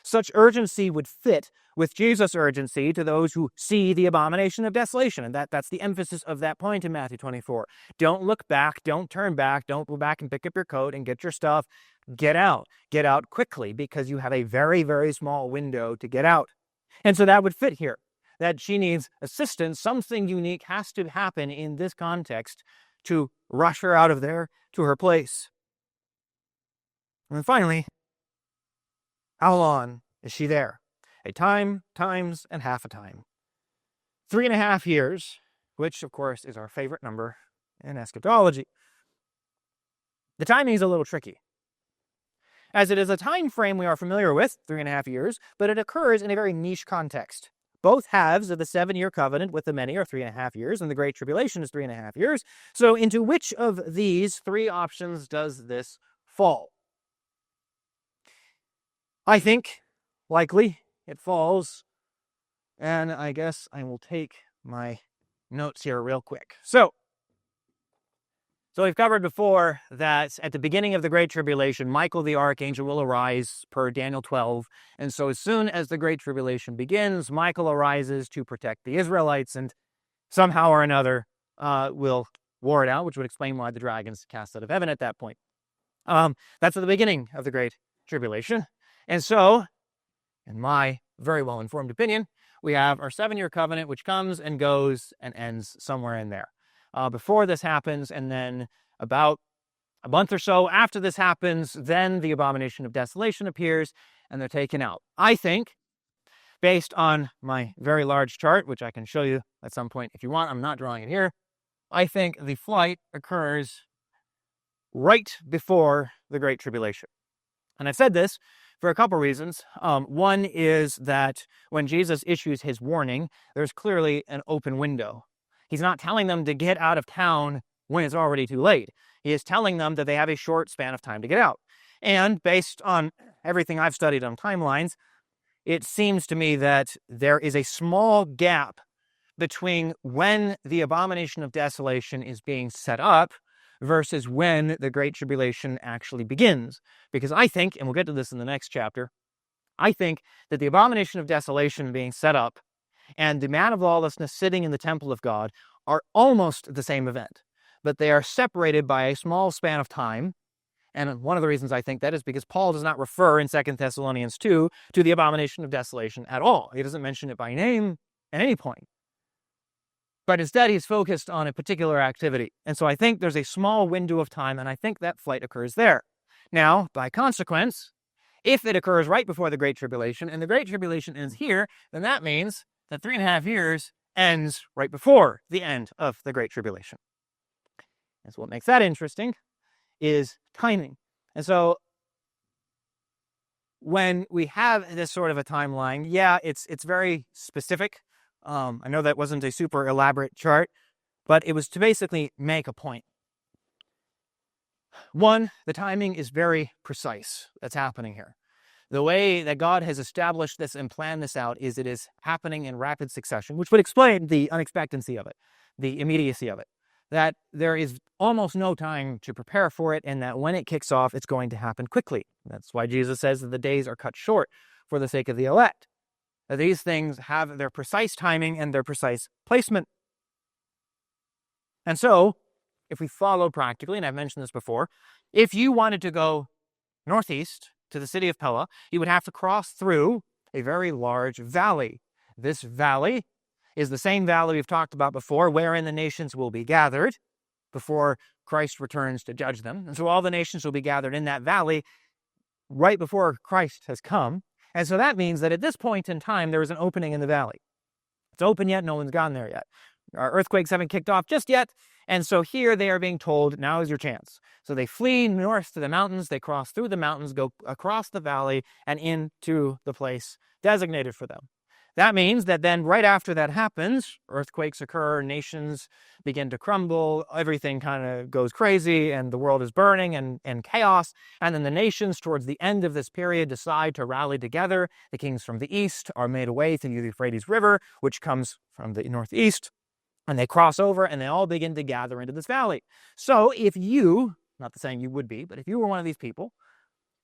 Such urgency would fit with Jesus' urgency to those who see the abomination of desolation. And that's the emphasis of that point in Matthew 24. Don't look back. Don't turn back. Don't go back and pick up your coat and get your stuff. Get out. Get out quickly, because you have a very, very small window to get out. And so that would fit here, that she needs assistance. Something unique has to happen in this context to rush her out of there to her place. And finally, how long is she there? A time, times, and half a time. 3.5 years, which of course is our favorite number in eschatology. The timing is a little tricky, as it is a time frame we are familiar with, 3.5 years, but it occurs in a very niche context. Both halves of the 7-year covenant with the many are 3.5 years, and the Great Tribulation is 3.5 years. So into which of these three options does this fall? I think, likely, it falls, and I guess I will take my notes here real quick. So we've covered before that at the beginning of the Great Tribulation, Michael the Archangel will arise per Daniel 12, and so as soon as the Great Tribulation begins, Michael arises to protect the Israelites, and somehow or another will war it out, which would explain why the dragon's cast out of heaven at that point. That's at the beginning of the Great Tribulation. And so, in my very well-informed opinion, we have our 7-year covenant, which comes and goes and ends somewhere in there. Before this happens, and then about a month or so after this happens, then the abomination of desolation appears, and they're taken out. I think, based on my very large chart, which I can show you at some point if you want, I'm not drawing it here, I think the flight occurs right before the Great Tribulation. And I've said this for a couple reasons. One is that when Jesus issues his warning, there's clearly an open window. He's not telling them to get out of town when it's already too late. He is telling them that they have a short span of time to get out. And based on everything I've studied on timelines, it seems to me that there is a small gap between when the abomination of desolation is being set up versus when the Great Tribulation actually begins. Because I think, and we'll get to this in the next chapter, I think that the abomination of desolation being set up and the man of lawlessness sitting in the temple of God are almost the same event, but they are separated by a small span of time. And one of the reasons I think that is because Paul does not refer in 2 Thessalonians 2 to the abomination of desolation at all. He doesn't mention it by name at any point. But instead, he's focused on a particular activity. And so I think there's a small window of time, and I think that flight occurs there. Now, by consequence, if it occurs right before the Great Tribulation, and the Great Tribulation ends here, then that means that 3.5 years ends right before the end of the Great Tribulation. And so what makes that interesting is timing. And so when we have this sort of a timeline, yeah, it's very specific. I know that wasn't a super elaborate chart, but it was to basically make a point. One, the timing is very precise that's happening here. The way that God has established this and planned this out is it is happening in rapid succession, which would explain the unexpectancy of it, the immediacy of it, that there is almost no time to prepare for it, and that when it kicks off, it's going to happen quickly. That's why Jesus says that the days are cut short for the sake of the elect. That these things have their precise timing and their precise placement. And so, if we follow practically, and I've mentioned this before, if you wanted to go northeast to the city of Pella, you would have to cross through a very large valley. This valley is the same valley we've talked about before, wherein the nations will be gathered before Christ returns to judge them. And so all the nations will be gathered in that valley right before Christ has come. And so that means that at this point in time, there is an opening in the valley. It's open yet, no one's gone there yet. Our earthquakes haven't kicked off just yet. And so here they are being told, now is your chance. So they flee north to the mountains, they cross through the mountains, go across the valley, and into the place designated for them. That means that then right after that happens, earthquakes occur, nations begin to crumble, everything kind of goes crazy, and the world is burning and chaos. And then the nations towards the end of this period decide to rally together. The kings from the east are made away to the Euphrates River, which comes from the northeast. And they cross over and they all begin to gather into this valley. So if you, not the saying you would be, but if you were one of these people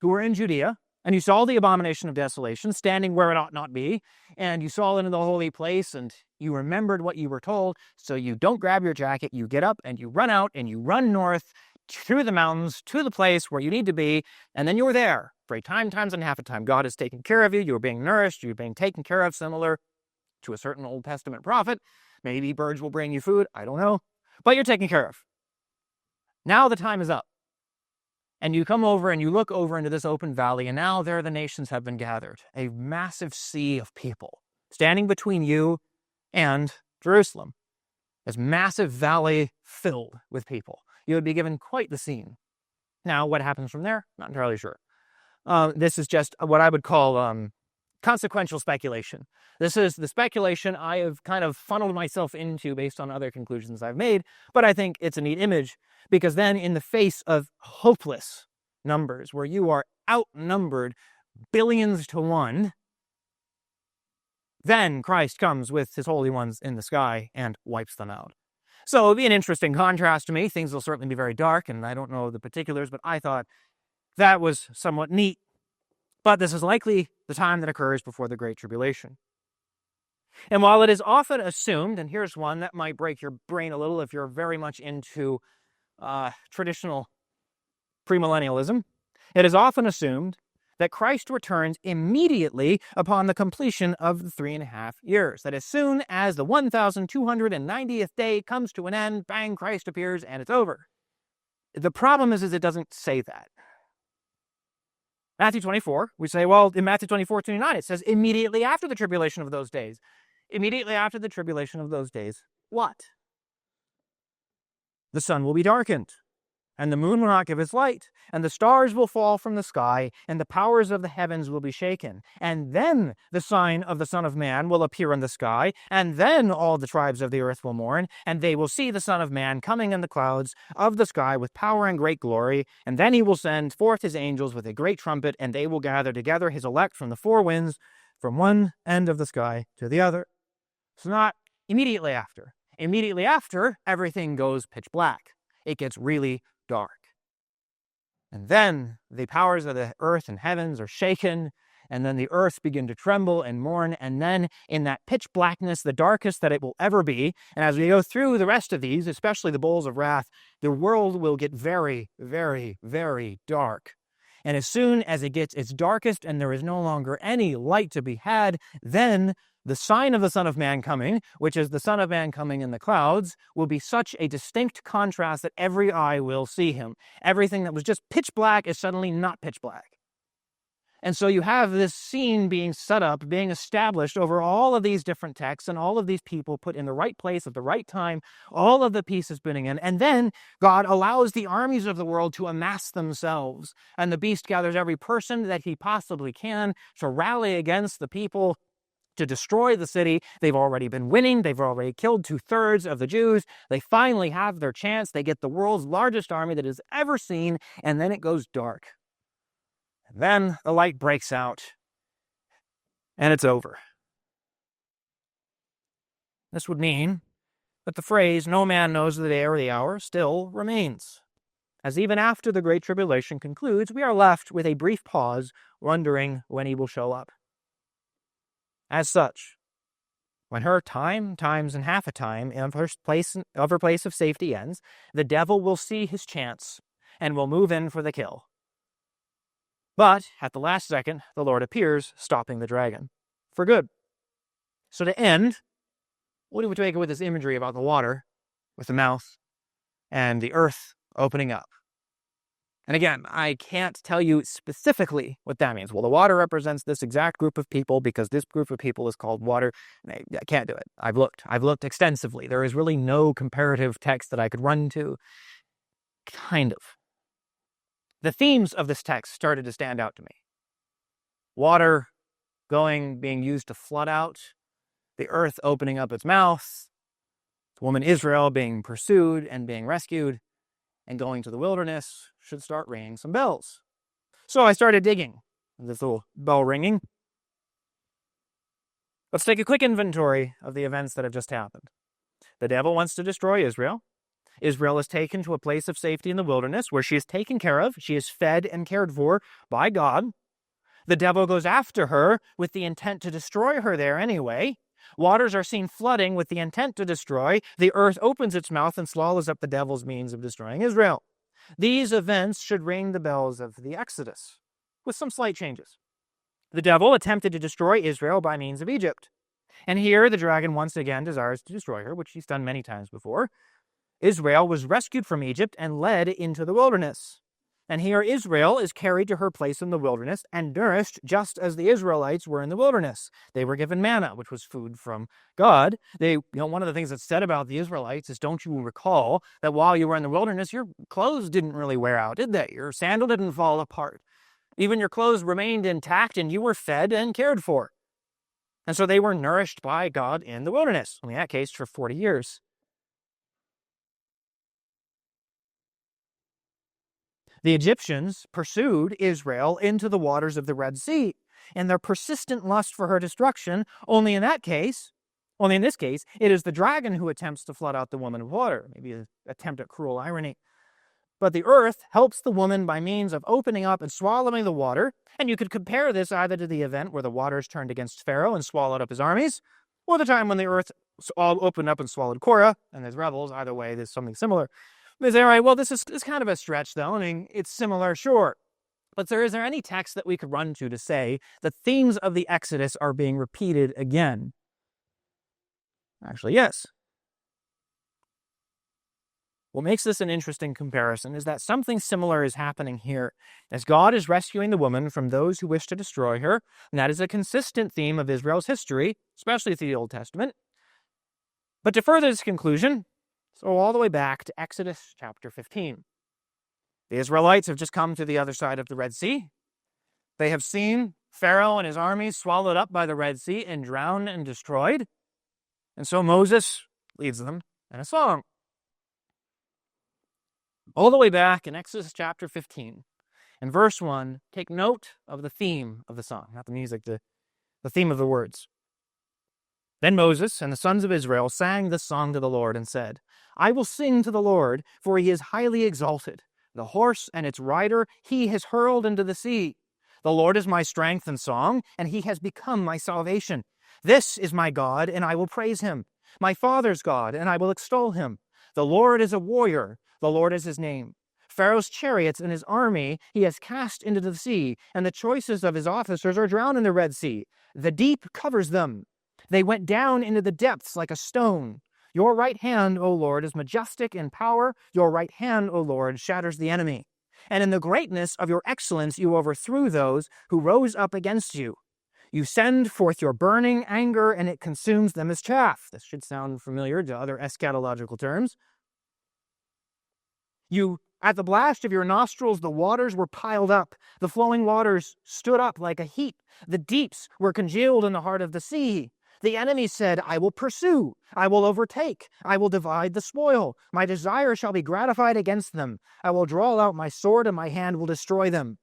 who were in Judea, and you saw the abomination of desolation standing where it ought not be, and you saw it in the holy place, and you remembered what you were told, so you don't grab your jacket, you get up and you run out and you run north through the mountains to the place where you need to be, and then you're there for a time, times and half a time. God is taking care of you, you're being nourished, you're being taken care of, similar to a certain Old Testament prophet. Maybe birds will bring you food, I don't know, but you're taken care of. Now the time is up. And you come over and you look over into this open valley, and now there the nations have been gathered. A massive sea of people standing between you and Jerusalem. This massive valley filled with people. You would be given quite the scene. Now, what happens from there? Not entirely sure. This is just what I would call consequential speculation. This is the speculation I have kind of funneled myself into based on other conclusions I've made, but I think it's a neat image, because then in the face of hopeless numbers, where you are outnumbered billions to one, then Christ comes with his holy ones in the sky and wipes them out. So it'll be an interesting contrast to me. Things will certainly be very dark, and I don't know the particulars, but I thought that was somewhat neat. But this is likely the time that occurs before the Great Tribulation. And while it is often assumed, and here's one that might break your brain a little if you're very much into traditional premillennialism, it is often assumed that Christ returns immediately upon the completion of the 3.5 years. That as soon as the 1,290th day comes to an end, bang, Christ appears and it's over. The problem is it doesn't say that. Matthew 24, we say, well, in Matthew 24:29, it says immediately after the tribulation of those days. Immediately after the tribulation of those days, what? The sun will be darkened, and the moon will not give its light, and the stars will fall from the sky, and the powers of the heavens will be shaken. And then the sign of the Son of Man will appear in the sky, and then all the tribes of the earth will mourn, and they will see the Son of Man coming in the clouds of the sky with power and great glory. And then he will send forth his angels with a great trumpet, and they will gather together his elect from the four winds, from one end of the sky to the other. So not immediately after. Immediately after, everything goes pitch black. It gets really dark. And then the powers of the earth and heavens are shaken, and then the earth begin to tremble and mourn, and then in that pitch blackness, the darkest that it will ever be, and as we go through the rest of these, especially the bowls of wrath, the world will get very, very, very dark. And as soon as it gets its darkest and there is no longer any light to be had, then the sign of the Son of Man coming, which is the Son of Man coming in the clouds, will be such a distinct contrast that every eye will see him. Everything that was just pitch black is suddenly not pitch black. And so you have this scene being set up, being established over all of these different texts and all of these people put in the right place at the right time, all of the pieces fitting in. And then God allows the armies of the world to amass themselves. And the beast gathers every person that he possibly can to rally against the people to destroy the city. They've already been winning. They've already killed 2/3 of the Jews. They finally have their chance. They get the world's largest army that is ever seen. And then it goes dark. Then the light breaks out, and it's over. This would mean that the phrase, "no man knows the day or the hour," still remains. As even after the Great Tribulation concludes, we are left with a brief pause, wondering when he will show up. As such, when her times and half a time of her place of safety ends, the devil will see his chance and will move in for the kill. But at the last second, the Lord appears, stopping the dragon for good. So to end, what do we take with this imagery about the water with the mouth and the earth opening up? And again, I can't tell you specifically what that means. Well, the water represents this exact group of people because this group of people is called water. I can't do it. I've looked extensively. There is really no comparative text that I could run to. Kind of. The themes of this text started to stand out to me. Water being used to flood out, the earth opening up its mouth, the woman Israel being pursued and being rescued, and going to the wilderness should start ringing some bells. So I started digging, this little bell ringing. Let's take a quick inventory of the events that have just happened. The devil wants to destroy Israel. Israel is taken to a place of safety in the wilderness where she is taken care of. She is fed and cared for by God. The devil goes after her with the intent to destroy her there anyway. Waters are seen flooding with the intent to destroy. The earth opens its mouth and swallows up the devil's means of destroying Israel. These events should ring the bells of the Exodus, with some slight changes. The devil attempted to destroy Israel by means of Egypt. And here the dragon once again desires to destroy her, which he's done many times before. Israel was rescued from Egypt and led into the wilderness. And here Israel is carried to her place in the wilderness and nourished just as the Israelites were in the wilderness. They were given manna, which was food from God. One of the things that's said about the Israelites is, don't you recall that while you were in the wilderness, your clothes didn't really wear out, did they? Your sandal didn't fall apart. Even your clothes remained intact and you were fed and cared for. And so they were nourished by God in the wilderness, in that case for 40 years. The Egyptians pursued Israel into the waters of the Red Sea, and their persistent lust for her destruction, only in this case, it is the dragon who attempts to flood out the woman of water, maybe an attempt at cruel irony. But the earth helps the woman by means of opening up and swallowing the water, and you could compare this either to the event where the waters turned against Pharaoh and swallowed up his armies, or the time when the earth all opened up and swallowed Korah and his rebels. Either way, there's something similar. They say, all right, well, this is kind of a stretch, though. I mean, it's similar, sure. But is there any text that we could run to say the themes of the Exodus are being repeated again? Actually, yes. What makes this an interesting comparison is that something similar is happening here, as God is rescuing the woman from those who wish to destroy her, and that is a consistent theme of Israel's history, especially through the Old Testament. But to further this conclusion, so all the way back to Exodus chapter 15. The Israelites have just come to the other side of the Red Sea. They have seen Pharaoh and his armies swallowed up by the Red Sea and drowned and destroyed. And so Moses leads them in a song. All the way back in Exodus chapter 15, in verse 1, take note of the theme of the song, not the music, the The theme of the words. Then Moses and the sons of Israel sang this song to the Lord and said, I will sing to the Lord, for he is highly exalted. The horse and its rider he has hurled into the sea. The Lord is my strength and song, and he has become my salvation. This is my God, and I will praise him. My father's God, and I will extol him. The Lord is a warrior. The Lord is his name. Pharaoh's chariots and his army he has cast into the sea, and the choicest of his officers are drowned in the Red Sea. The deep covers them. They went down into the depths like a stone. Your right hand, O Lord, is majestic in power. Your right hand, O Lord, shatters the enemy. And in the greatness of your excellence you overthrew those who rose up against you. You send forth your burning anger, and it consumes them as chaff. This should sound familiar to other eschatological terms. At the blast of your nostrils, the waters were piled up. The flowing waters stood up like a heap. The deeps were congealed in the heart of the sea. The enemy said, I will pursue, I will overtake, I will divide the spoil. My desire shall be gratified against them. I will draw out my sword, and my hand will destroy them.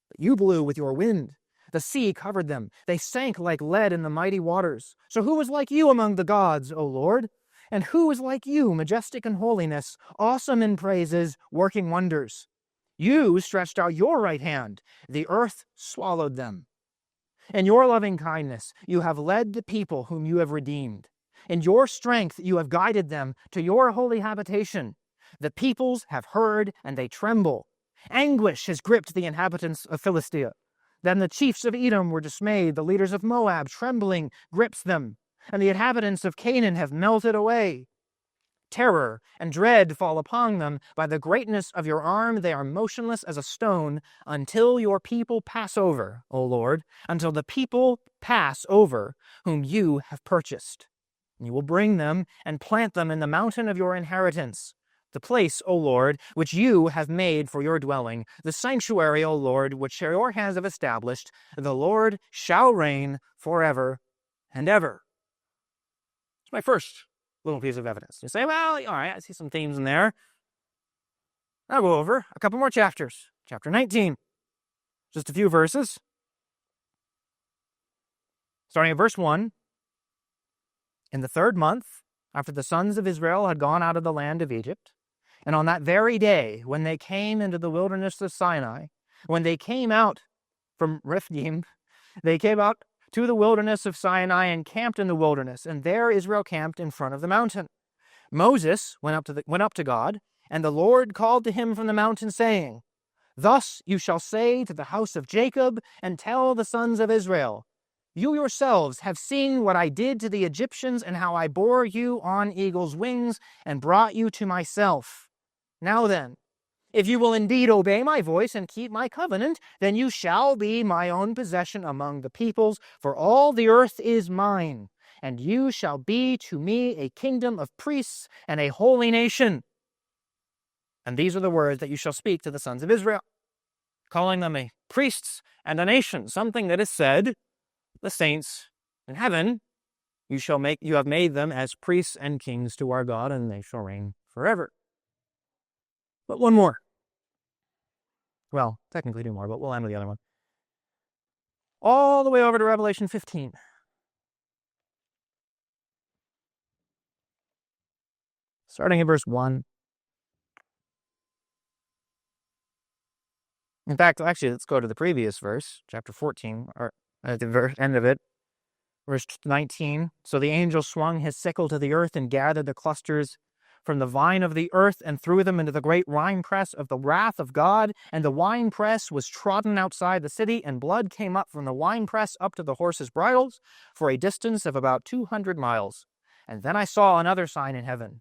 But you blew with your wind. The sea covered them. They sank like lead in the mighty waters. So who is like you among the gods, O Lord? And who is like you, majestic in holiness, awesome in praises, working wonders? You stretched out your right hand. The earth swallowed them. In your loving kindness, you have led the people whom you have redeemed. In your strength, you have guided them to your holy habitation. The peoples have heard, and they tremble. Anguish has gripped the inhabitants of Philistia. Then the chiefs of Edom were dismayed. The leaders of Moab, trembling, grips them. And the inhabitants of Canaan have melted away. Terror and dread fall upon them. By the greatness of your arm, they are motionless as a stone until your people pass over, O Lord, until the people pass over whom you have purchased. And you will bring them and plant them in the mountain of your inheritance, the place, O Lord, which you have made for your dwelling, the sanctuary, O Lord, which your hands have established. The Lord shall reign forever and ever. It's my first little piece of evidence. You say, well, all right, I see some themes in there. I'll go over a couple more chapters. Chapter 19. Just a few verses. Starting at verse 1. In the 3rd month, after the sons of Israel had gone out of the land of Egypt, and on that very day, when they came into the wilderness of Sinai, when they came out from Rephidim, they came out to the wilderness of Sinai and camped in the wilderness, and there Israel camped in front of the mountain. Moses went up to God, and the Lord called to him from the mountain, saying, Thus you shall say to the house of Jacob, and tell the sons of Israel, You yourselves have seen what I did to the Egyptians, and how I bore you on eagle's wings, and brought you to myself. Now then, if you will indeed obey my voice and keep my covenant, then you shall be my own possession among the peoples, for all the earth is mine, and you shall be to me a kingdom of priests and a holy nation. And these are the words that you shall speak to the sons of Israel, calling them a priests and a nation, something that is said, the saints in heaven, you have made them as priests and kings to our God, and they shall reign forever. But one more. Well, technically 2 more, but we'll end with the other one. All the way over to Revelation 15. Starting at verse 1. In fact, actually, let's go to the previous verse, chapter 14, or at the end of it, verse 19. So the angel swung his sickle to the earth and gathered the clusters from the vine of the earth and threw them into the great winepress of the wrath of God. And the winepress was trodden outside the city, and blood came up from the winepress up to the horses' bridles for a distance of about 200 miles. And then I saw another sign in heaven,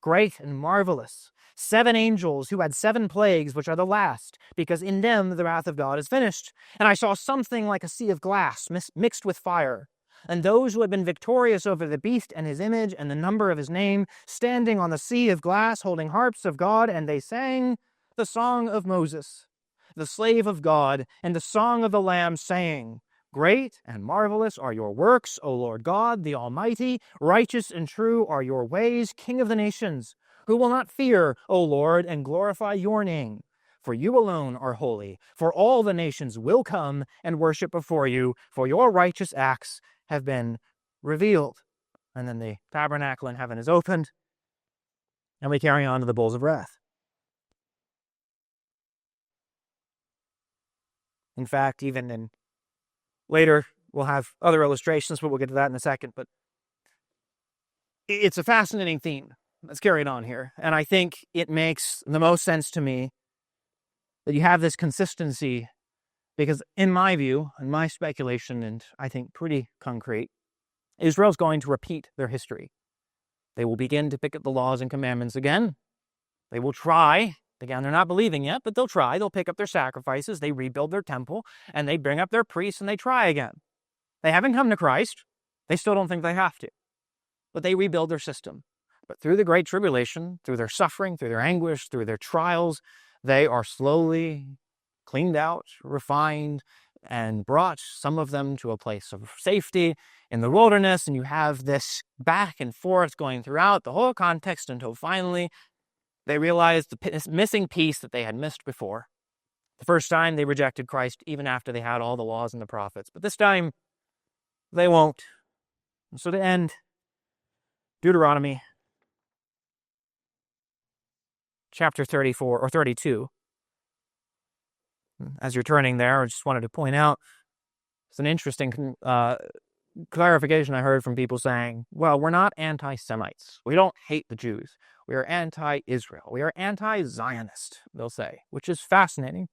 great and marvelous, 7 angels who had 7 plagues, which are the last, because in them the wrath of God is finished. And I saw something like a sea of glass mixed with fire. And those who had been victorious over the beast and his image and the number of his name, standing on the sea of glass, holding harps of God, and they sang the song of Moses, the slave of God, and the song of the Lamb, saying, Great and marvelous are your works, O Lord God, the Almighty. Righteous and true are your ways, King of the nations. Who will not fear, O Lord, and glorify your name? for you alone are holy, for all the nations will come and worship before you, for your righteous acts have been revealed. And then the tabernacle in heaven is opened, and we carry on to the bowls of wrath. In fact, even in later, we'll have other illustrations, but we'll get to that in a second. But it's a fascinating theme that's carried on here. And I think it makes the most sense to me that you have this consistency, because in my view, in my speculation, and I think pretty concrete, Israel's going to repeat their history. They will begin to pick up the laws and commandments again. They will try. Again, they're not believing yet, but they'll try. They'll pick up their sacrifices. They rebuild their temple, and they bring up their priests, and they try again. They haven't come to Christ. They still don't think they have to. But they rebuild their system. But through the Great Tribulation, through their suffering, through their anguish, through their trials, they are slowly cleaned out, refined, and brought, some of them, to a place of safety in the wilderness. And you have this back and forth going throughout the whole context until finally they realized the missing piece that they had missed before. The first time they rejected Christ, even after they had all the laws and the prophets. But this time, they won't. And so to end, Deuteronomy chapter 34 or 32. As you're turning there, I just wanted to point out, it's an interesting clarification I heard from people saying, well, we're not anti-Semites. We don't hate the Jews. We are anti-Israel. We are anti-Zionist, they'll say, which is fascinating,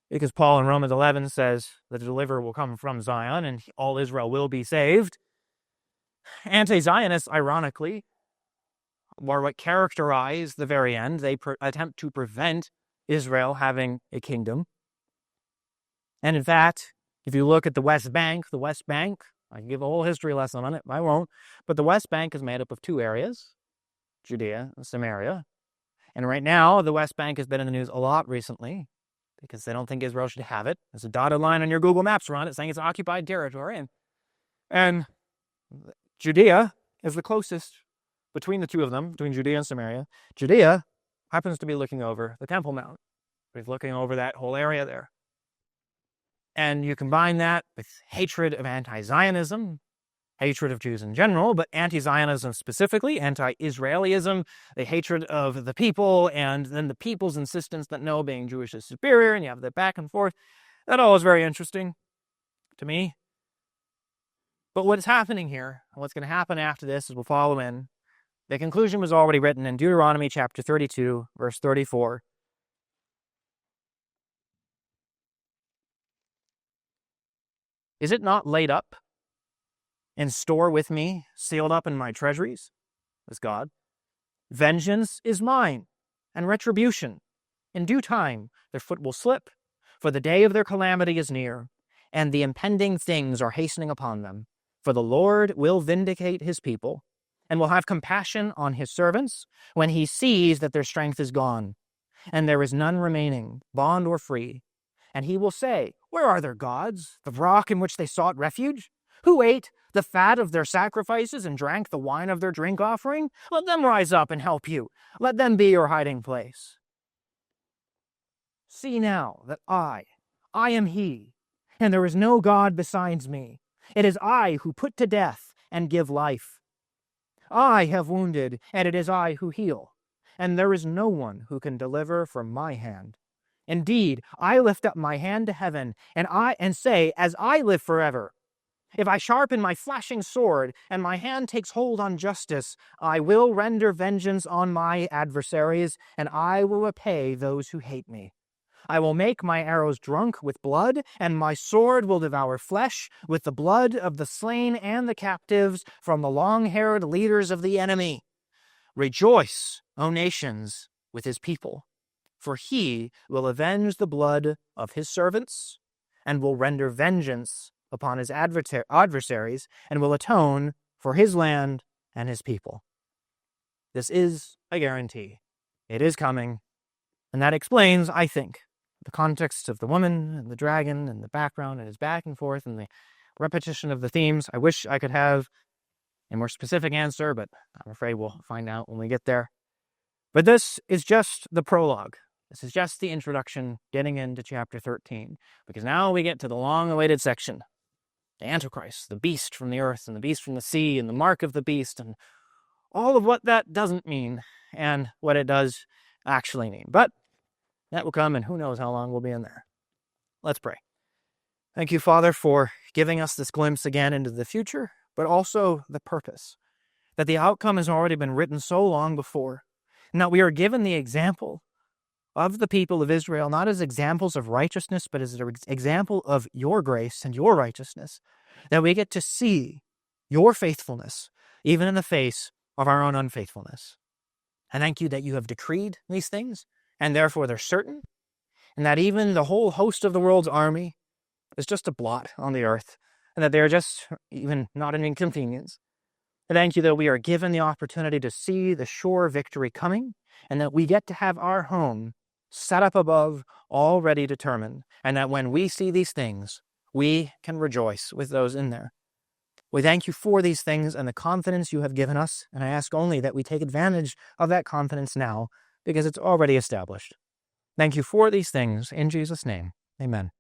because Paul in Romans 11 says the deliverer will come from Zion and all Israel will be saved. Anti-Zionists, ironically, are what characterize the very end. They attempt to prevent Israel having a kingdom. And in fact, if you look at the West Bank, I can give a whole history lesson on it, I won't, but the West Bank is made up of two areas, Judea and Samaria. And right now, the West Bank has been in the news a lot recently because they don't think Israel should have it. There's a dotted line on your Google Maps around it saying it's occupied territory. And Judea is the closest between the two of them, between Judea and Samaria. Judea happens to be looking over the Temple Mount. He's looking over that whole area there. And you combine that with hatred of anti-Zionism, hatred of Jews in general, but anti-Zionism specifically, anti-Israelism, the hatred of the people, and then the people's insistence that no, being Jewish is superior, and you have the back and forth. That all is very interesting to me. But what's happening here, and what's going to happen after this, is we'll follow in. The conclusion was already written in Deuteronomy chapter 32, verse 34. Is it not laid up in store with me, sealed up in my treasuries? Says God. Vengeance is mine, and retribution. In due time their foot will slip, for the day of their calamity is near, and the impending things are hastening upon them. For the Lord will vindicate his people, and will have compassion on his servants when he sees that their strength is gone, and there is none remaining, bond or free. And he will say, where are their gods, the rock in which they sought refuge? Who ate the fat of their sacrifices and drank the wine of their drink offering? Let them rise up and help you. Let them be your hiding place. See now that I am he, and there is no God besides me. It is I who put to death and give life. I have wounded, and it is I who heal, and there is no one who can deliver from my hand. Indeed, I lift up my hand to heaven, and say, as I live forever, if I sharpen my flashing sword, and my hand takes hold on justice, I will render vengeance on my adversaries, and I will repay those who hate me. I will make my arrows drunk with blood, and my sword will devour flesh with the blood of the slain and the captives from the long-haired leaders of the enemy. Rejoice, O nations, with his people, for he will avenge the blood of his servants, and will render vengeance upon his adversaries, and will atone for his land and his people. This is a guarantee. It is coming, and that explains, I think, the context of the woman and the dragon and the background and his back and forth and the repetition of the themes. I wish I could have a more specific answer, but I'm afraid we'll find out when we get there. But this is just the prologue. This is just the introduction getting into chapter 13, because now we get to the long-awaited section. The Antichrist, the beast from the earth, and the beast from the sea, and the mark of the beast, and all of what that doesn't mean, and what it does actually mean. But that will come, and who knows how long we'll be in there. Let's pray. Thank you, Father, for giving us this glimpse again into the future, but also the purpose, that the outcome has already been written so long before, and that we are given the example of the people of Israel, not as examples of righteousness, but as an example of your grace and your righteousness, that we get to see your faithfulness, even in the face of our own unfaithfulness. I thank you that you have decreed these things, and therefore they're certain, and that even the whole host of the world's army is just a blot on the earth, and that they're just even not an inconvenience. I thank you that we are given the opportunity to see the sure victory coming, and that we get to have our home set up above, already determined, and that when we see these things, we can rejoice with those in there. We thank you for these things and the confidence you have given us, and I ask only that we take advantage of that confidence now, because it's already established. Thank you for these things. In Jesus' name, amen.